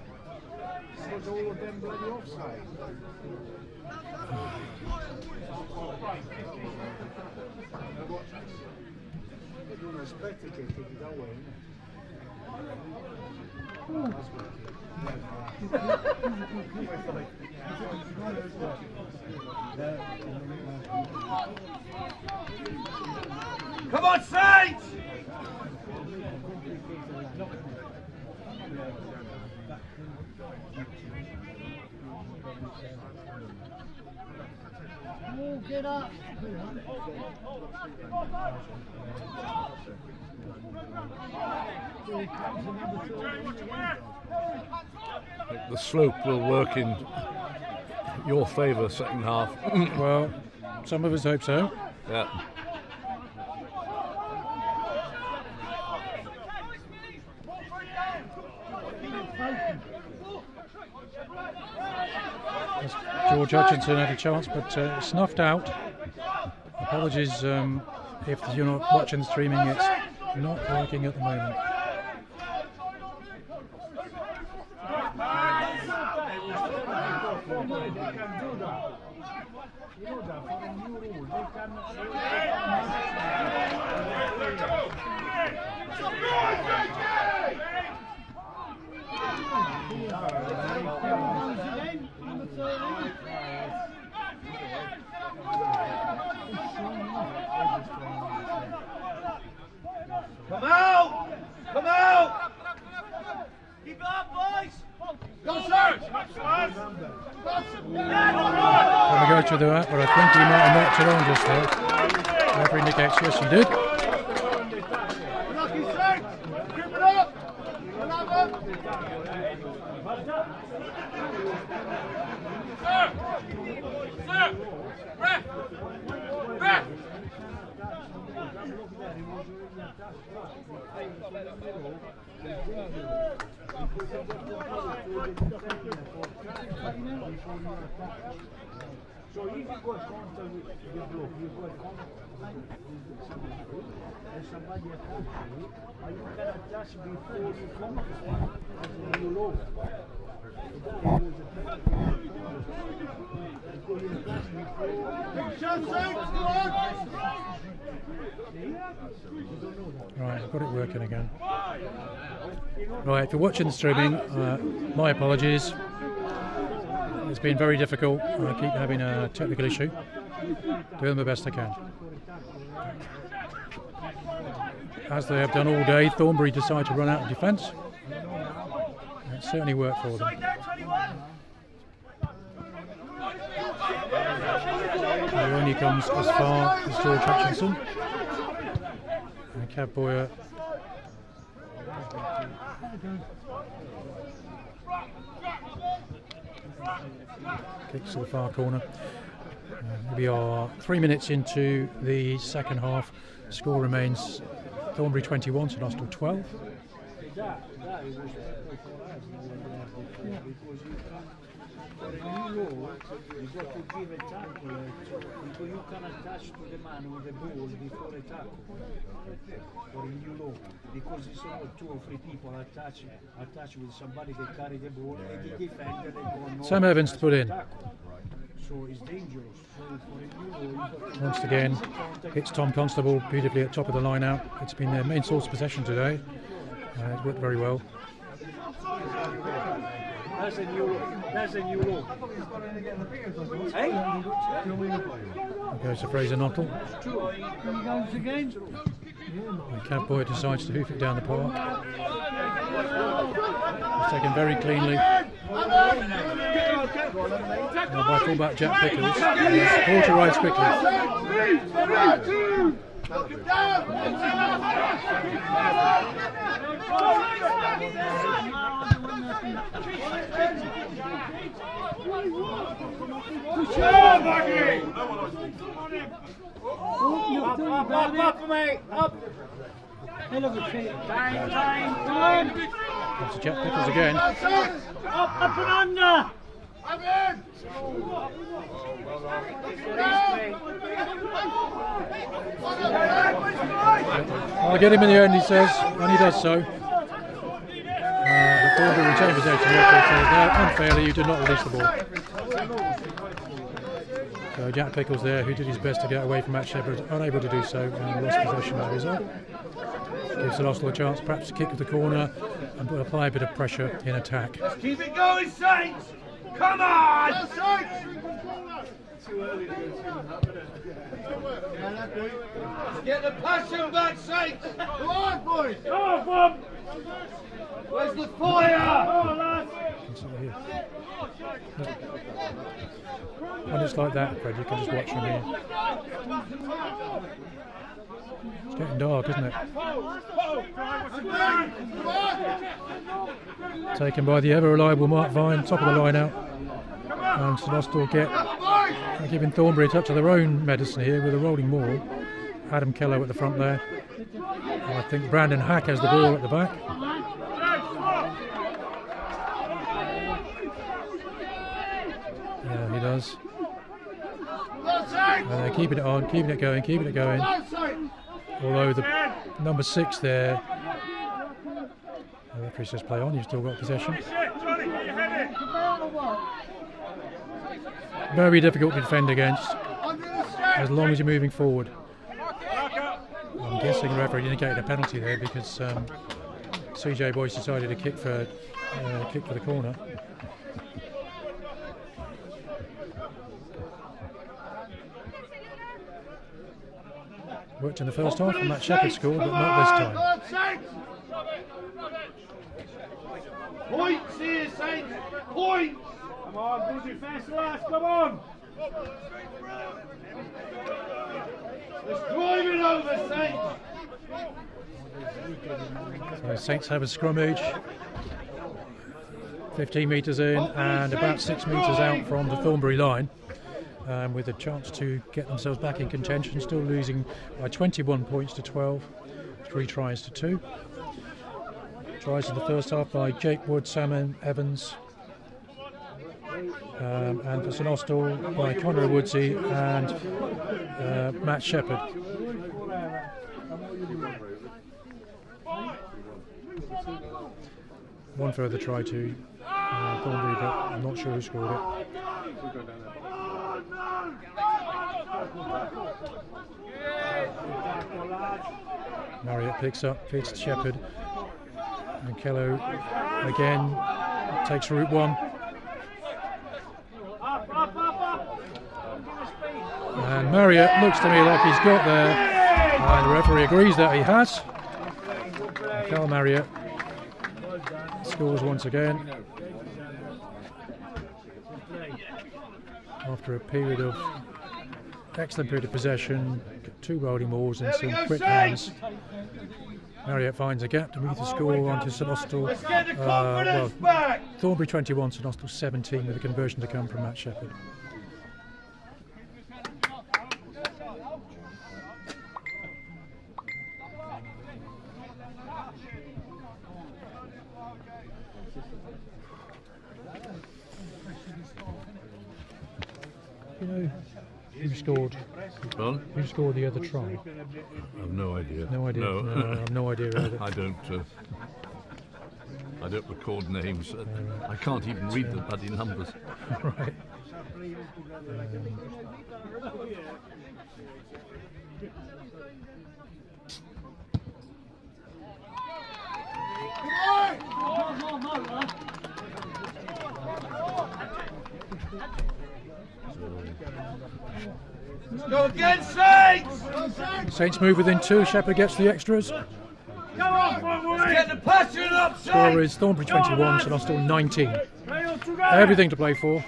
Because all of them bloody offside. They don't expect to take it that way, innit? Come on, Saints! Oh, get up! The slope will work in your favour second half. Well, some of us hope so. Yeah. George Hutchinson had a chance, but snuffed out. Apologies if you're not watching the streaming, it's not working at the moment. Come out! Come out! Keep it up, boys! Go, sir! Trying to go to that, but I think he might have knocked it on just there. Referee indicates yes, he did. Lucky, sir! Keep it up! Sir! Sir! Ref! Ref! So if you go in contact with the block, you go in contact with somebody, and somebody attacks you, and you can attach before you come to you know. Right, I've got it working again. Right, if you're watching the streaming, my apologies. It's been very difficult. I keep having a technical issue. Doing the best I can. As they have done all day, Thornbury decide to run out of defence. It certainly worked for them. He only comes as far as George Hutchinson. And Cav Boyer kicks to the far corner. We are 3 minutes into the second half. Score remains Thornbury 21, St Austell 12. You got to give a tackle because you can attach to the man with the ball before a tackle for a new law, because it's not 2 or 3 people attach with somebody that carry the ball and the defender they go no Sam Evans to put in. So it's dangerous. So for a new law, Once again, it's Tom Constable beautifully at top of the line out. It's been their main source of possession today. It's worked very well. That's a new law. That's a new law. Hey? There goes to Fraser Nottle. Goes again. And Cav Boyer decides to hoof it down the park. It's taken very cleanly. Now by fullback Jack Pickles. Porter rides quickly. Up, mate! Up! Hell of a kick. Time. That's Jack Pickles again. Up and under. I'll get him in the end, he says, and he does so. But Thornbury retain possession. The referee says there, unfairly, you did not release the ball. So Jack Pickles there, who did his best to get away from Matt Shepherd, unable to do so, and lost possession of the result. Gives the Austell a chance, perhaps to kick to the corner and apply a bit of pressure in attack. Keep it going, Saints! Come on! Too early to Let's get the passion back, Saints! Come on, boys! Go, Bob! Where's the fire? When it's like that, Fred, you can just watch from here. It's getting dark, isn't it? Taken by the ever reliable Mark Vine, top of the line out. And St Austell giving Thornbury a touch of their own medicine here with a rolling maul. Adam Kello at the front there. And I think Brandon Hack has the ball at the back. Yeah, he does. And they're keeping it on, keeping it going. Although the number 6 there, the referee says play on, you've still got possession. Very difficult to defend against, as long as you're moving forward. I'm guessing the referee indicated a penalty there because CJ Boyce decided to kick for the corner. Worked in the first half and Matt Shepherd scored, but not this time. Points here, Saints! Points! Come on, busy fast last, come on! Let's drive it over, Saints! So Saints have a scrummage, 15 metres in and about 6 metres out from the Thornbury line, with a chance to get themselves back in contention, still losing by 21 points to 12, 3 tries to 2. Tries in the first half by Jake Wood, Sam Evans, and for St Austell by Conor Woodsey and Matt Shepherd. One further try to Thornbury, but I'm not sure who scored it. Marriott picks up, feeds to Shepherd, and Kello again takes route 1. And Marriott looks to me like he's got there, and the referee agrees that he has. And Cal Marriott scores once again after a period of excellent period of possession, 2 rolling balls and some quick hands. Marriott finds a gap to move the score onto St Austell. Thornbury 21, St Austell 17, with a conversion to come from Matt Shepherd. You know who scored? Pardon? Who scored the other try? I've no idea. No idea. No, I have no idea either. I don't record names. I can't even read the bloody numbers. Right. Let's go again, Saints! Saints move within 2. Shepherd gets the extras. Let's get the passion up, Saints! Score is Thornbury 21, St Austell 19. Everything to play for.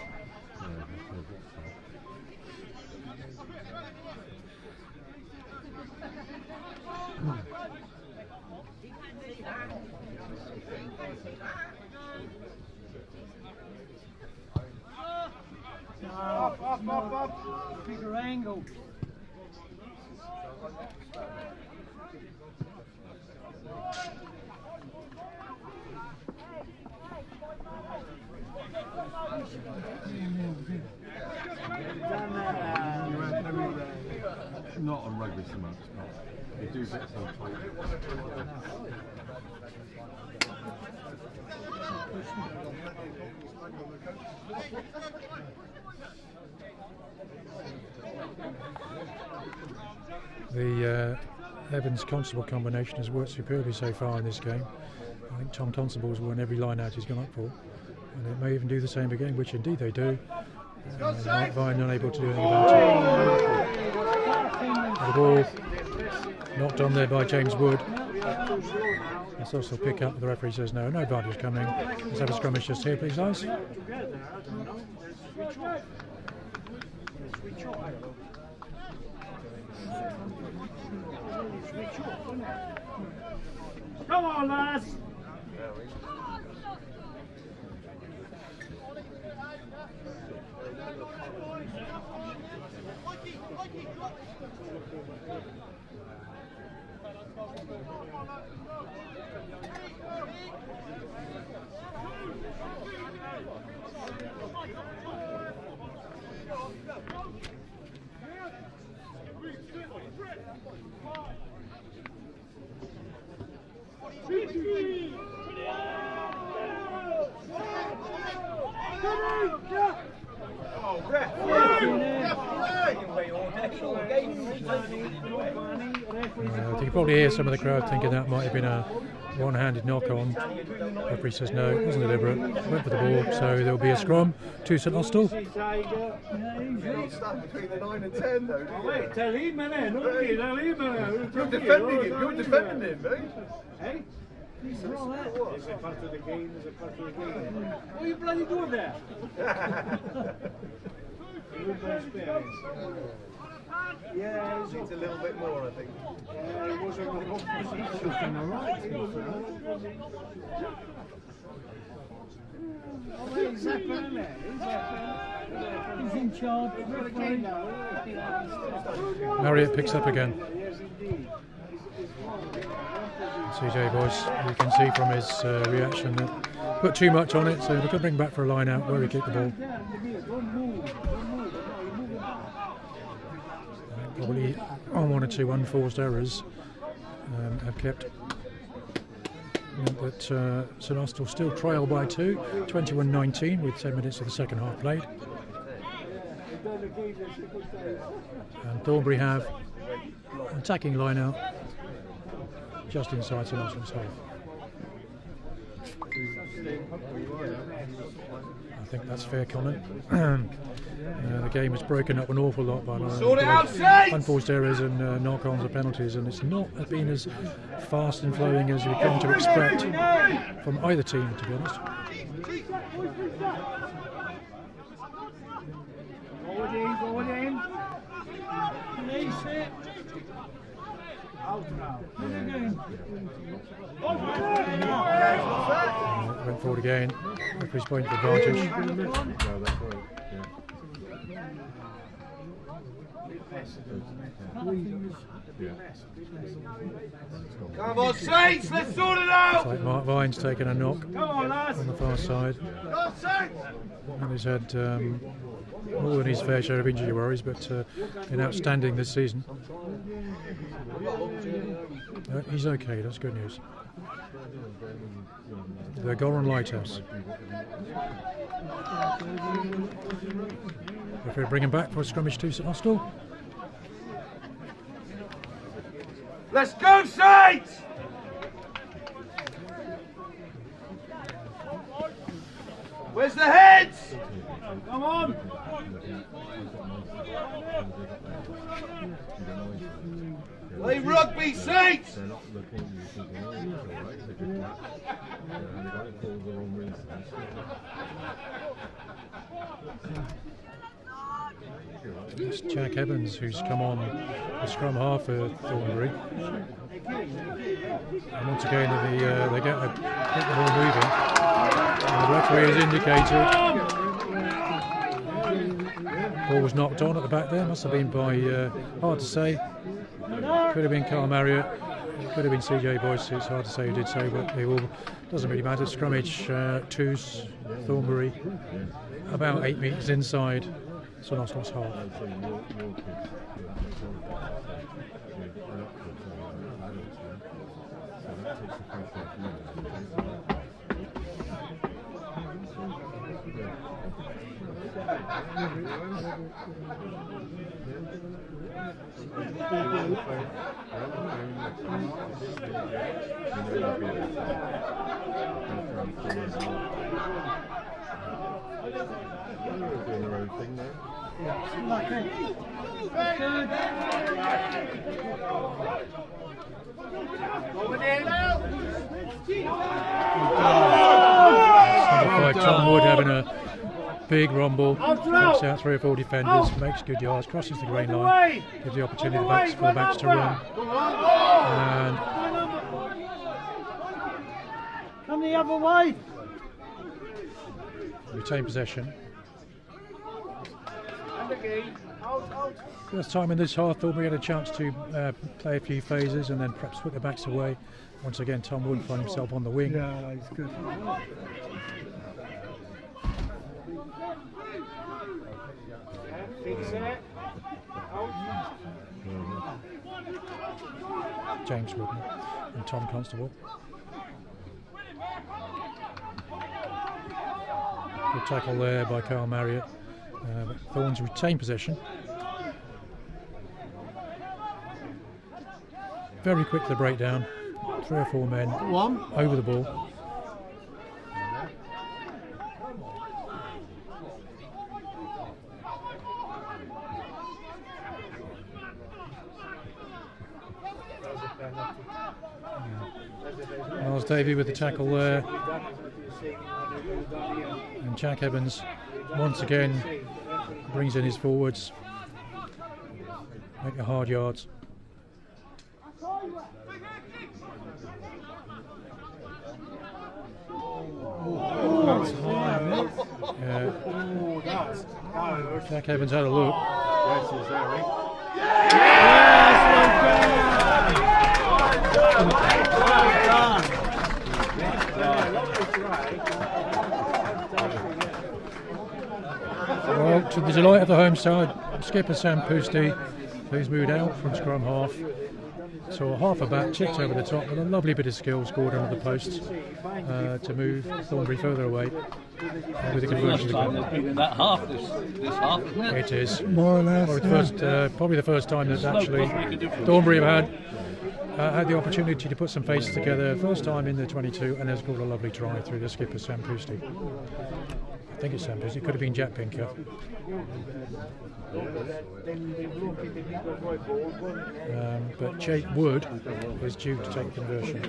Up. Bigger angle. Not on rugby so much, no. They do get some tight. The Evans-Constable combination has worked superbly so far in this game. I think Tom Tonsable's won every line out he's gone up for, and it may even do the same again, which indeed they do. Mark Vine unable to do anything about it. The ball knocked on there by James Wood. Let's also pick up. The referee says no advantage coming. Let's have a scrummage just here, please, guys. Come on, lads! You can probably hear some of the crowd thinking that might have been a one-handed knock-on. Referee says no, it wasn't deliberate. Went for the ball, so there will be a scrum to St Austell. You don't stand between the 9 and 10 though, do you? Wait, tell him, man. You're defending him, mate. Hey? It's a part of the game, it's a part of the game. What are you bloody doing there? Yeah, it needs a little bit more, I think. Yeah, it was a wrong position. He's in charge. Marriott picks up again. CJ Boyce, you can see from his reaction that put too much on it, so they could bring back for a line out where he kicked the ball. Probably on one or two unforced errors have kept that St Austell still trail by 2, 21-19 with 10 minutes of the second half played. And Thornbury have an attacking line out just inside St Austell's half. I think that's fair comment. The game was broken up an awful lot by unforced errors and knock-ons or penalties, and it's not been as fast and flowing as we come to expect from either team, to be honest. Forward in. Out now. Went forward again. Referee's point of advantage. Come on, Saints, let's sort it out! Like Mark Vine's taken a knock on the far side. And he's had more than his fair share of injury worries, but been outstanding this season. He's okay, that's good news. They're Goran Lighthouse. If we bring him back for a scrummage to St Austell. Let's go, Saints! Where's the heads? Come on! Play rugby, Saints! It's Jack Evans who's come on the scrum half for Thornbury. And once again they get the ball moving. And the referee has indicated Ball was knocked on at the back there. Must have been by, hard to say. Could have been Carl Marriott. Could have been CJ Boyce. It's hard to say who did so, but they all doesn't really matter. Scrummage, twos, Thornbury, about 8 metres inside St Austell's half. Tom Wood having a big rumble, takes out 3 or 4 defenders, makes good yards, crosses the green line, gives the opportunity for the backs to run, and come the other way. Retain possession. First time in this half, Thornbury had a chance to play a few phases and then perhaps put their backs away. Once again, Tom Wood found himself on the wing. Yeah, he's good. James Woodman and Tom Constable. Good tackle there by Carl Marriott. But Thorns retain possession. Very quick the breakdown. 3 or 4 men over the ball. Miles Davey with the tackle there. And Jack Evans once again brings in his forwards. Make the hard yards. Jack Evans had a look. Well, to the delight of the home side, skipper Sam Poosty, who's moved out from scrum half. So half a back, chipped over the top with a lovely bit of skill, scored under the posts to move Thornbury further away with a conversion to goal. That half, this half, isn't it? It is. More or less. Probably the first time that actually Thornbury have had the opportunity to put some faces together. First time in the 22, and has scored a lovely try through the skipper Sam Poosty. I think it's Sam Poosty. It could have been Jack Pinker. But Jake Wood is due to take conversion.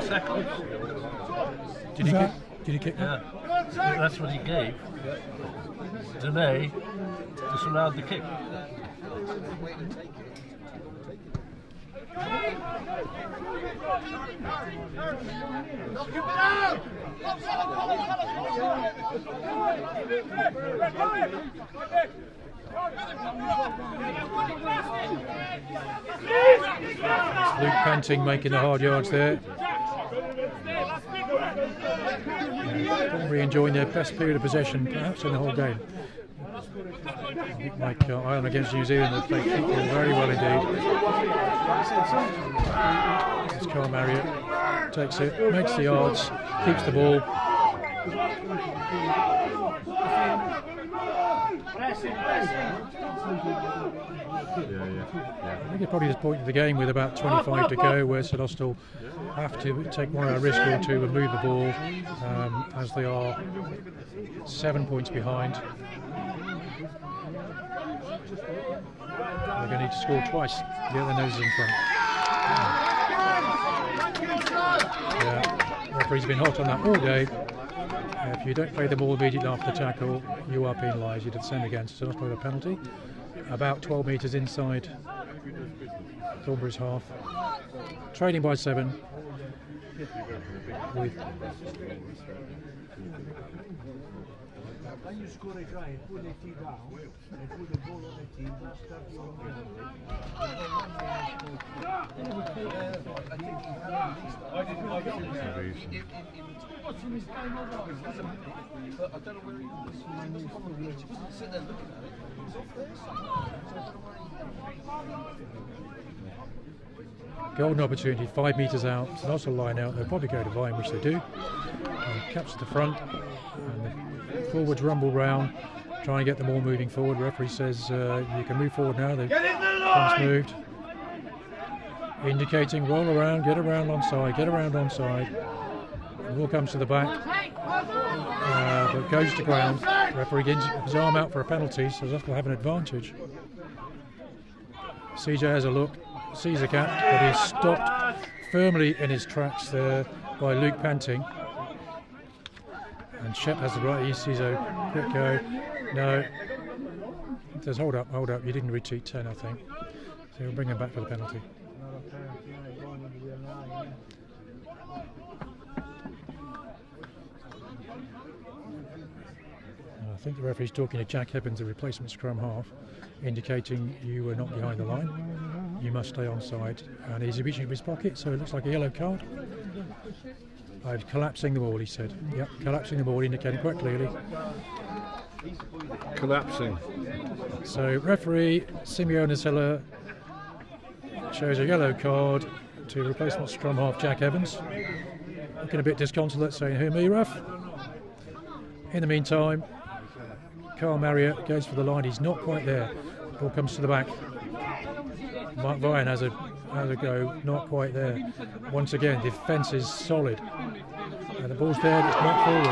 Seconds. Did he kick that? Yeah. That's what he gave. Delay disallowed the kick. Luke Panting making the hard yards there. Thornbury enjoying their best period of possession perhaps in the whole game. Like Ireland against New Zealand, they played football very well indeed. It's Carl Marriott, takes it, makes the yards, keeps the ball. I think it's probably this point of the game with about 25 to go where St Austell have to take one a risk or two and move the ball as they are 7 points behind. They're going to need to score twice to get their noses in front. Yeah, referee's been hot on that all day. If you don't play the ball immediately after the tackle, you are penalised. You did the same again. So that's a penalty. About 12 metres inside Thornbury's half. Trailing by 7. With when you score a try and put the tee down and put the ball on the tee and start your own Watching this game over. But I don't know where he was. He wasn't sitting there looking at it. He was off there. So I don't know where he golden opportunity, 5 metres out. It's an Austell line out. They'll probably go to Vine, which they do. Caps the front. And the forwards rumble round, trying to get them all moving forward. Referee says you can move forward now. The punch moved. Indicating roll around, get around onside, get around onside. The ball comes to the back, but goes to ground. Referee gets his arm out for a penalty, so Austell have an advantage. CJ has a look, sees the cap, but he's stopped firmly in his tracks there by Luke Panting. And Shep has the right, he sees a quick go. No, it says hold up, you didn't reach 10, I think. So he'll bring him back for the penalty. I think the referee's talking to Jack Evans, the replacement scrum half, indicating you were not behind the line. You must stay on side. And he's reaching for his pocket, so it looks like a yellow card. Collapsing the ball, he said. Yep, collapsing the ball, indicating quite clearly. Collapsing. So referee Simeone Silla shows a yellow card to replacement scrum half Jack Evans. Looking a bit disconsolate, saying, "Who, me, ref?" In the meantime, Carl Marriott goes for the line. He's not quite there. Ball comes to the back. Mark Ryan has a go, not quite there. Once again, defence is solid. And the ball's there, it's not forward.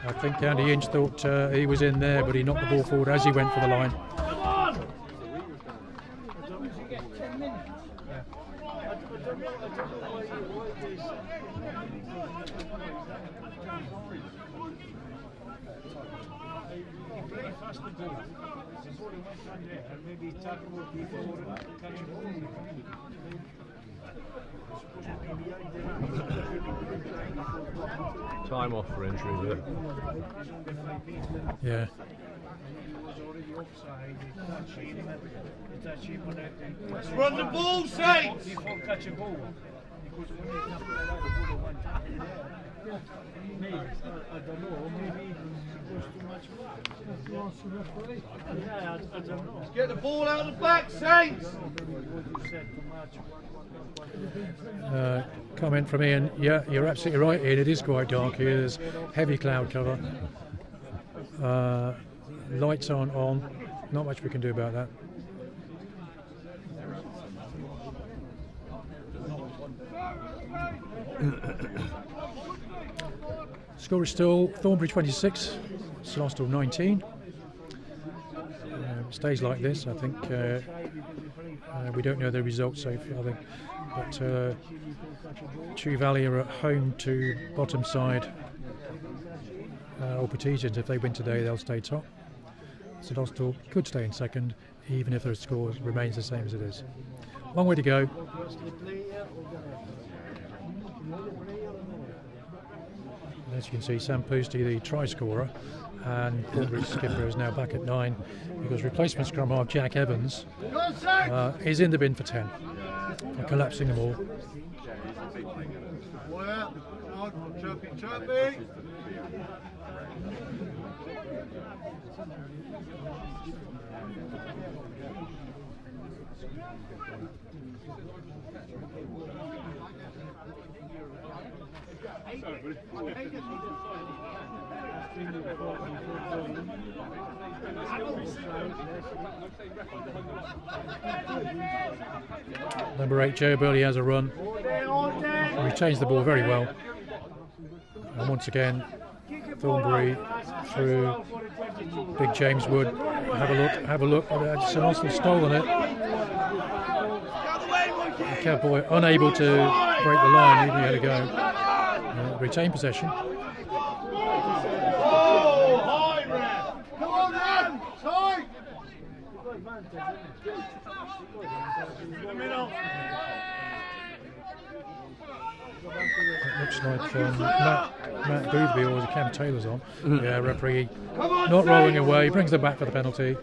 I think Andy Inch thought he was in there, but he knocked the ball forward as he went for the line. Time off for injury there. Yeah. Let's run the ball, Saints! Before catch a ball. Because when it's not like that, the ball went up there. Maybe, I don't know, maybe it was too much. Yeah, I don't know. Let's get the ball out of the back, Saints! What you said, too much. Comment from Ian. Yeah, you're absolutely right, Ian. It is quite dark here. There's heavy cloud cover. Lights aren't on. Not much we can do about that. Score is still Thornbury 26, St Austell 19. Stays like this, I think. We don't know the results so far, I think. But Chew Valley are at home to bottom side Alpetesians. If they win today, they'll stay top. St Austell could stay in second, even if their score remains the same as it is. Long way to go. As you can see, Sam Posty, the try scorer, and Thornbury's skipper is now back at 9 because replacement scrum half Jack Evans is in the bin for 10. They're collapsing them all. Number 8, Joe Burley has a run. Retains the ball very well. And once again, Thornbury through Big James Wood. Have a look. St Austell stolen it. Cowboy unable to break the line, even had a go. Retain possession. Oh, high ref! Come on, man! Tight! In the middle. It looks like Matt Boothby or the Cam Taylor's on. Yeah, referee not rolling away, brings them back for the penalty.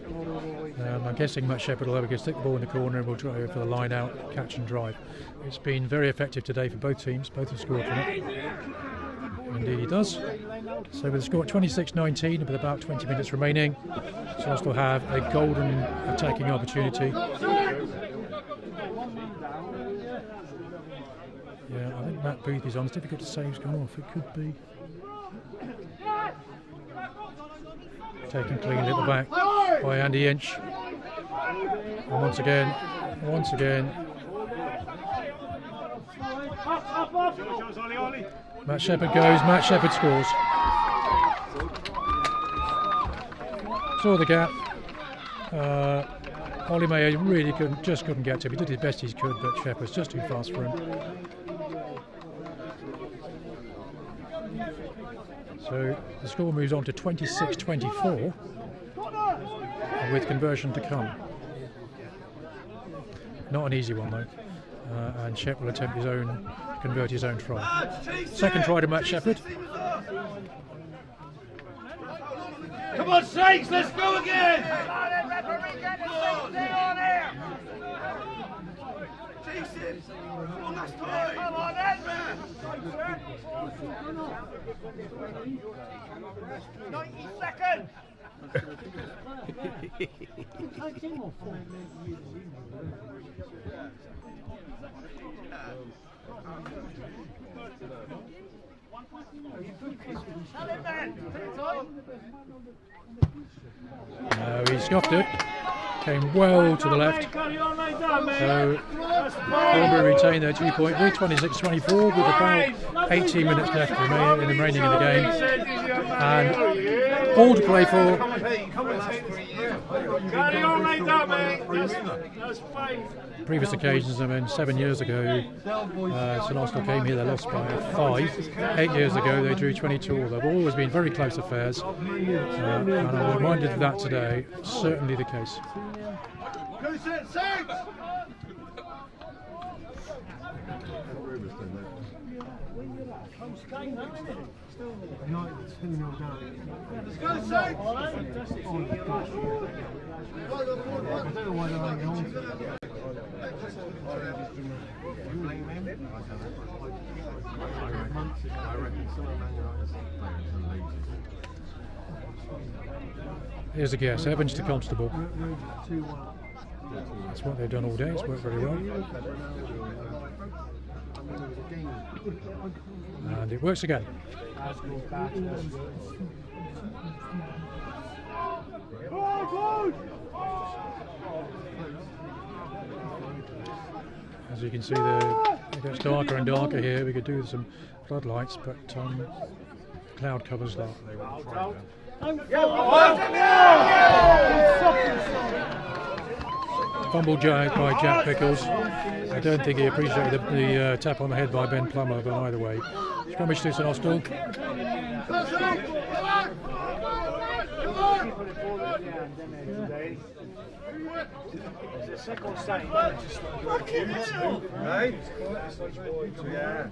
I'm guessing Matt Shepherd will stick the ball in the corner and will try for the line out, catch and drive. It's been very effective today for both teams. Both have scored from it. Indeed he does. So with the score at 26-19 with about 20 minutes remaining, Austell have a golden attacking opportunity. Yeah, I think Matt Booth is on. It's difficult to say who's gone off. It could be taken clean at the back by Andy Inch. And once again, Matt Shepherd goes. Matt Shepherd scores. Saw the gap. Ollie Mayer really couldn't get to him. He did his best he could, but Shepherd's just too fast for him. So the score moves on to 26-24, with conversion to come. Not an easy one though, and Shep will attempt convert his own try. Second try to Matt Shepherd. Come on, Sakes, let's go again! Jesus! One last time! Come on, Edmund! 90 seconds! No, he scuffed it. Came well to the left. So Thornbury retained their 2 point lead, 26-24, with about 18 minutes left remaining in the game. And all to play for. Previous occasions, 7 years ago, St Austell came here, they lost by 5. 8 years ago, they drew 22. They've always been very close affairs. And I'm reminded of that today. Certainly the case. Let's go, Saints! Here's a guess, Evans to Constable. That's what they've done all day, it's worked very well. And it works again. As you can see, it gets darker and darker here. We could do with some floodlights, but cloud covers that. Fumble by Jack Pickles. I don't think he appreciated the tap on the head by Ben Plummer, but either way. Scrummage to St Austell. Second side. Right? Yeah.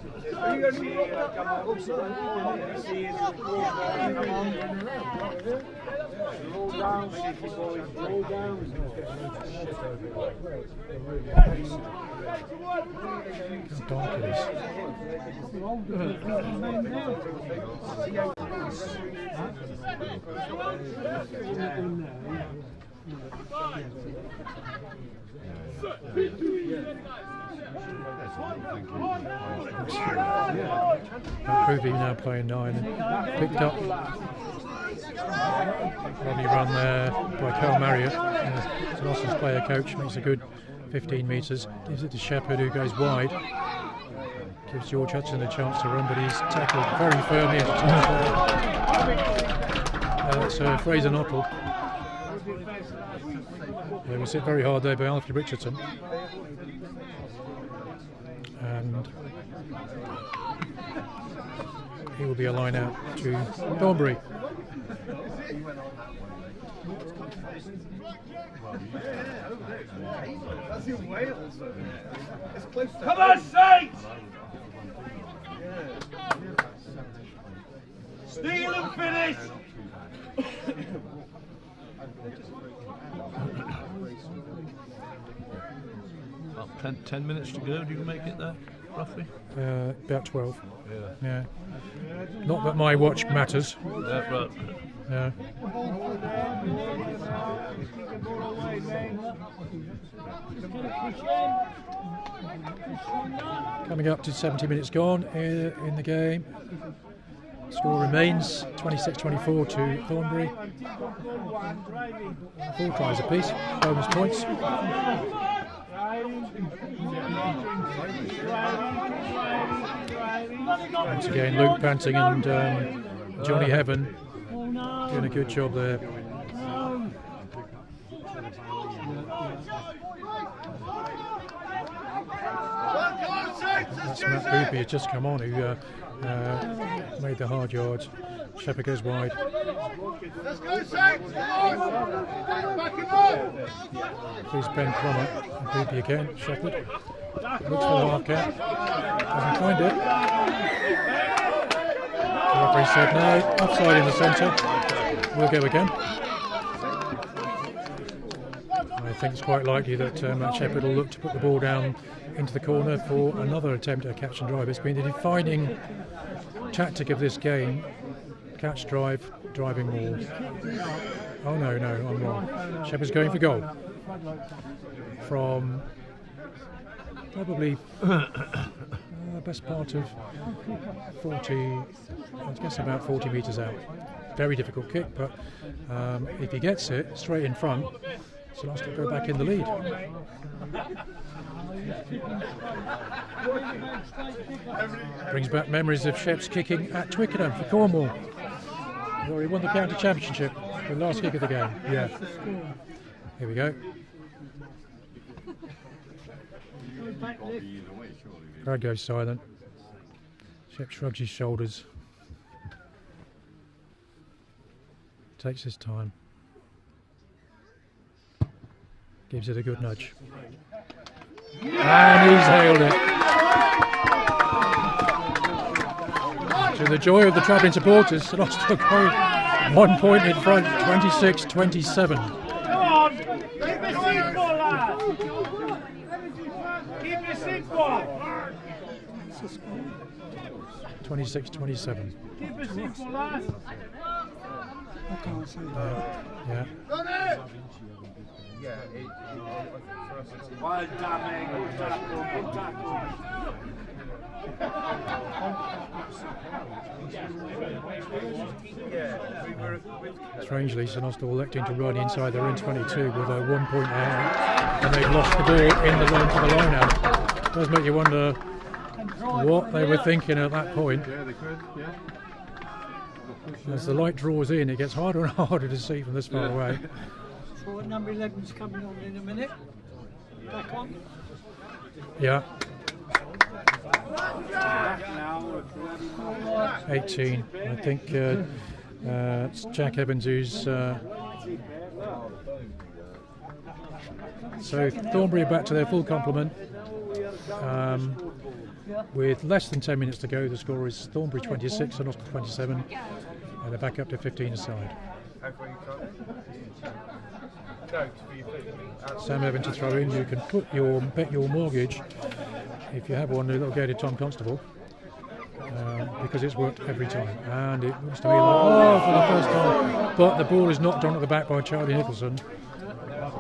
How dark it is. Ruby now playing 9, picked up. Lovely run there by Carl Marriott. St Austell's player coach makes a good 15 metres, gives it to Shepherd, who goes wide. Gives George Hudson a chance to run, but he's tackled very firmly at the top. That's Fraser Nottle. It was hit very hard there by Alfred Richardson. He will be a line out to Thornbury. That's in Wales. It's close to. Come on, Saints! Steal and finish! About 10 minutes to go. Do you make it there, roughly? About 12. Yeah. Not that my watch matters. Yeah, right. Yeah. Coming up to 70 minutes gone in the game. Score remains 26-24 to Thornbury. 4 tries apiece, bonus points. Once again, Luke Panting and Johnny Heaven doing a good job there. That's Matt Booby has just come on, who made the hard yards. Shepherd goes wide. Let's go, Saints! Come on! Back him up! Please Ben Plummer and Booby again. Shepherd looks for the half gap. Doesn't find it. The referee said no. Offside in the centre. We'll go again. I think it's quite likely that Matt Shepherd will look to put the ball down into the corner for another attempt at a catch and drive. It's been the defining tactic of this game. Catch, drive, driving more. Oh no, I'm wrong. Shepherd's going for goal. From probably best part of 40, I guess about 40 metres out. Very difficult kick, but if he gets it straight in front, so Austell will go back in the lead. Brings back memories of Shep's kicking at Twickenham for Cornwall. He already won the county championship, the last kick of the game. Yeah. Here we go. Crowd goes silent. Shep shrugs his shoulders. Takes his time. Gives it a good nudge. And he's hailed it. To the joy of the travelling supporters, St Austell going 1 point in front, 26-27. Come on! Keep it simple, lad! Keep it simple! 26-27. Keep it simple, lad! I can't see that. Yeah. Got it! Well done, good tackle, good tackle. Strangely, St Austell electing to run inside their own 22 with a 1 point out, and they've lost the ball in the line to the line out. It does make you wonder what they were thinking at that point. Yeah, they could, yeah. As the light draws in, it gets harder and harder to see from this far away. So number 11's coming on in a minute. Back on. Yeah. 18. I think it's Jack Evans who's. So Thornbury back to their full complement. With less than 10 minutes to go, the score is Thornbury 26 and Austell 27, and they're back up to 15 aside. Sam Evans to throw in. You can bet your mortgage, if you have one, a little gated Tom Constable, because it's worked every time. And it looks to me like, for the first time, but the ball is knocked on at the back by Charlie Nicholson.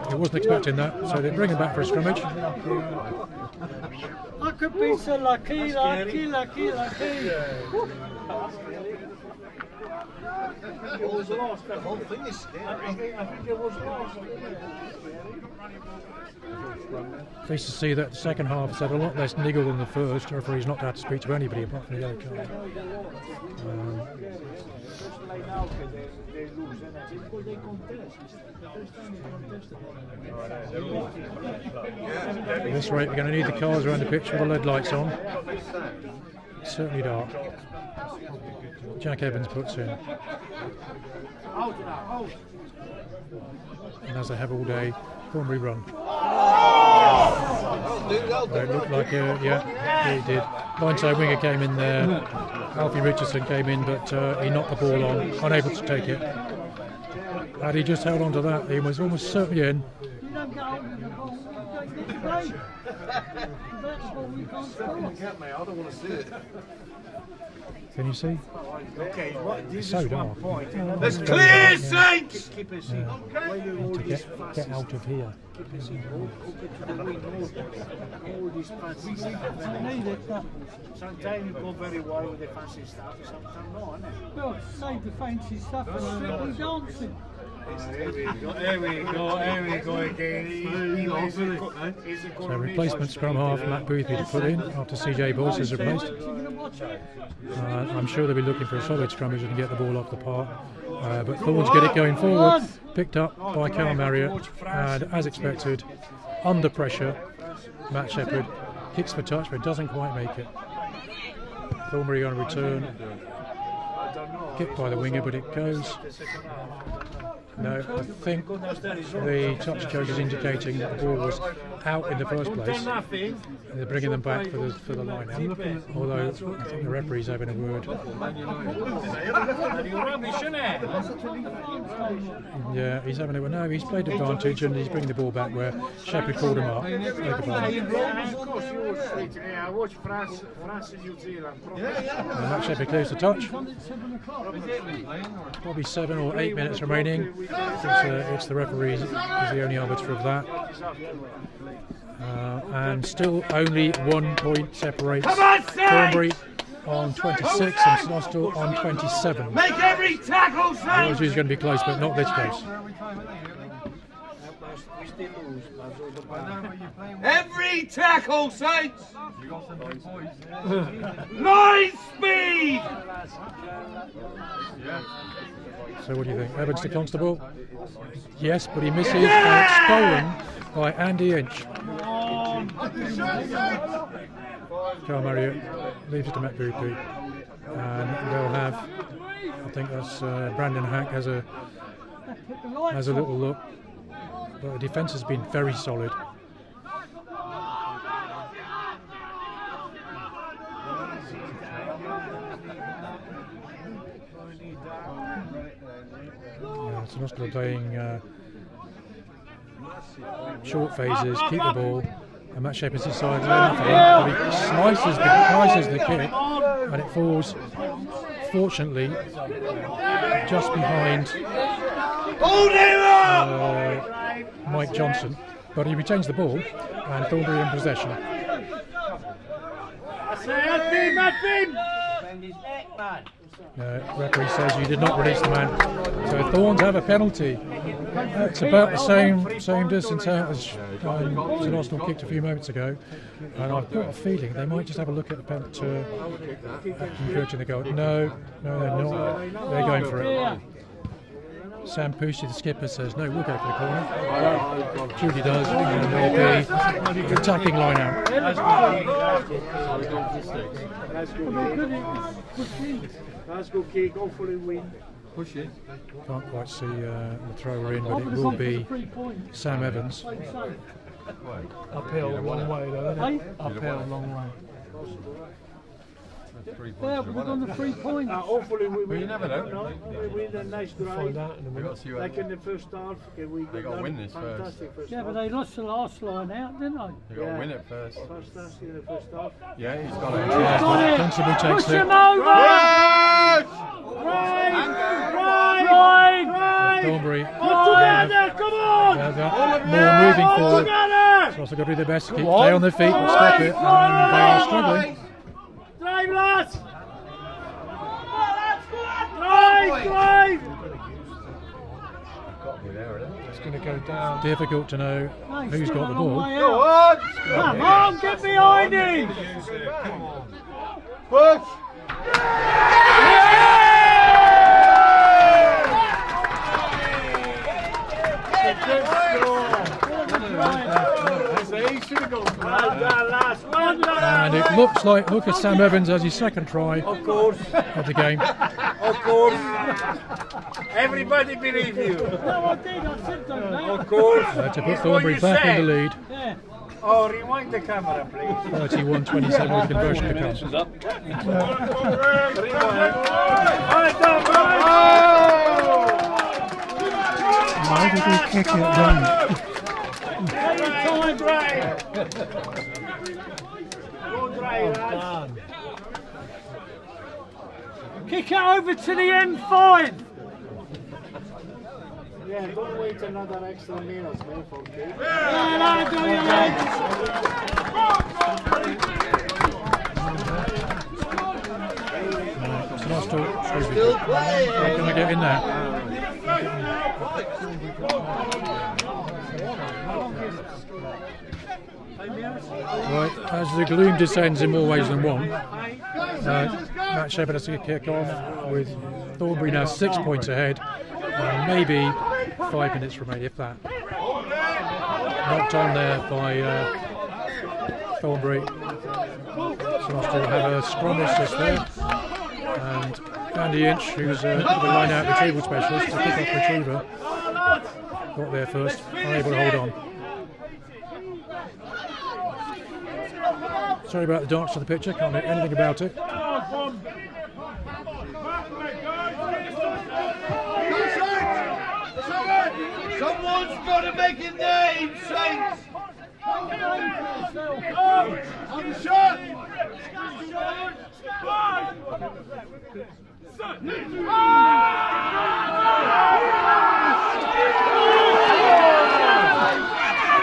He wasn't expecting that, so they bring him back for a scrimmage. I could be so lucky. It was lost, the whole thing is scary. I think it was lost. Pleased to see that the second half has had a lot less niggle than the first. The referee's not had to speak to anybody apart from the yellow card. At this rate, we're going to need the cars around the pitch with the LED lights on. certainly dark. Jack Evans puts in. And as they have all day, Thornbury run. It looked like, yeah, it did. Blindside winger came in there. Alfie Richardson came in, but he knocked the ball on, unable to take it. Had he just held on to that, he was almost certainly in. Can you see? Okay, It's so dark. Let's clear, Saints! Keep it Yeah. To get out of here. Sometimes you go very wide with the fancy stuff, sometimes no, isn't it? Well, save the fancy stuff and strictly dancing. Here we go again. So replacement scrum half Matt Boothby to put in after CJ Boyce is replaced. I'm sure they'll be looking for a solid scrummer who can get the ball off the park. But Thorns get it going forward, picked up by Carl Marriott, and as expected, under pressure, Matt Shepherd kicks for touch but doesn't quite make it. Thornbury on a return, kicked by the winger, but it goes. No, I think the touch coach is indicating that the ball was out in the first place. They're bringing them back for the line-out. Although I think the referee's having a word. Yeah, he's having a word. No, he's played advantage and he's bringing the ball back where Shepherd called him up. I watch France and New Zealand. And Matt Shepherd clears the touch. Probably 7 or 8 minutes remaining. It's the referee is the only arbiter of that. And still only 1 point separates Thornbury on 26 and St Austell on 27. Make every tackle, Saints! It's going to be close, but not this close. Every tackle, Saints! Line speed! So what do you think? Evans to Constable? Yes, but he misses and it's stolen by Andy Inch. Carl Marriott leaves it to Matt Boothby. And they'll have, I think that's Brandon Hack has a little look. But the defence has been very solid. St Austell playing short phases, keep the ball, and Matt Shepherd's decided enough of that, but he slices the kick, and it falls, fortunately, just behind Mike Johnson, but he retains the ball, and Thornbury in possession. Referee says you did not release the man, so Thorns have a penalty. It's about the same distance out as St Austell kicked a few moments ago, and I've got a feeling they might just have a look at the penalty encouraging the goal. No, they're not. They're going for it. Sam Pusey, the skipper, says no, we'll go for the corner. Judy does, and there'll be attacking line out. Let's go kick, hopefully win. Push it. Can't quite see the thrower in, but it will be Sam Evans. Uphill a long way though, isn't it? Uphill a long way. Yeah, but we've done the 3 points. Hopefully we win. You never know. We win a nice drive. Find out in a minute. Like in the first half, they got to win this first. Yeah, but they lost the last line out, didn't they? You've got to win it first. Fantastic in the first half. Yeah, he's got it. Constable takes Push it. him over! Right! Thornbury Together, come on! more moving forward. So also got to do their best to keep stay on their feet and stop it, and they are struggling. Drive, lads! Drive! It's going to go down. Difficult to know who's got the ball. Come on, get behind him! Push! He should have gone for that. Well done, lads. Well done. And it looks like Lucas Sam Evans has his second try Of course. of the game. Of course. Everybody believe you. No, I did. I said don't they? Of course. To put It's Thornbury what you back said. in the lead. Yeah. Oh, rewind the camera, please. 31-27 with conversion to come. Why did he kick it down? Kick it over to the M5. Yeah, don't wait another extra minute, man, for kids. Still playing. Can I get in there? Right, as the gloom descends in more ways than one, Matt Shepherd has to kick off with Thornbury now 6 points ahead, and maybe 5 minutes remaining, if that. Knocked on there by Thornbury. So Austell have a scrummage just there, and Andy Inch, who's the line-out retrieval specialist, the kick-off retriever, got there first, unable to hold on. Sorry about the darks of the picture, can't do anything about it. Someone's got to make a name, Saints! I'm shot!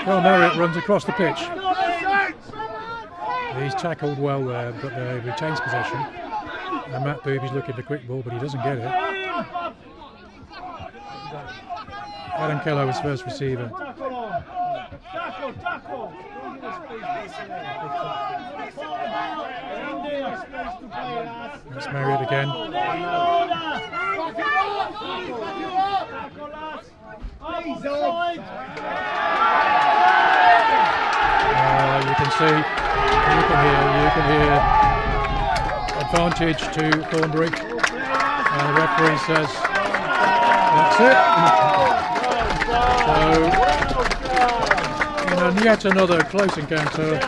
Well, Marriott runs across the pitch. He's tackled well there, but he retains possession. And Matt Booby's looking for quick ball, but he doesn't get it. Adam Kello was first receiver. That's Marriott again. You can see, you can hear advantage to Thornbury, and the referee says that's it. So, yet another close encounter.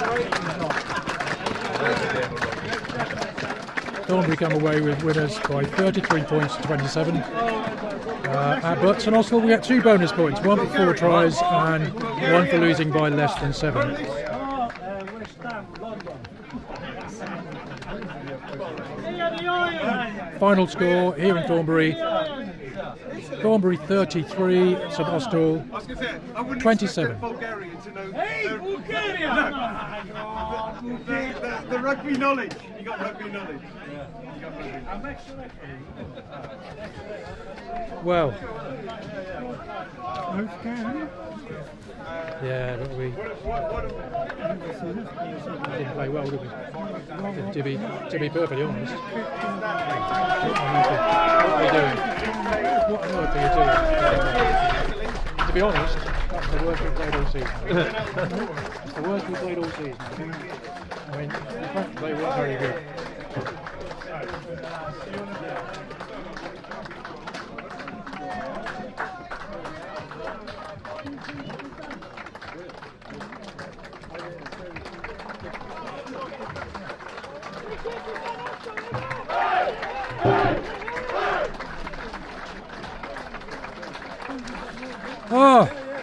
Thornbury come away with winners by 33 points to 27. At Butts and Austell we get 2 bonus points, 1 for 4 tries and 1 for losing by less than 7. Final score here in Thornbury. Thornbury 33, St Austell 27. Bulgarian to know the rugby knowledge. You got rugby knowledge. Well, Okay. yeah, but we didn't play well, did we? To be perfectly honest. What are you doing? What on earth are you doing? To be honest, that's the worst we've played all season. It's the worst we've played all season. I mean, in fact, they weren't very good.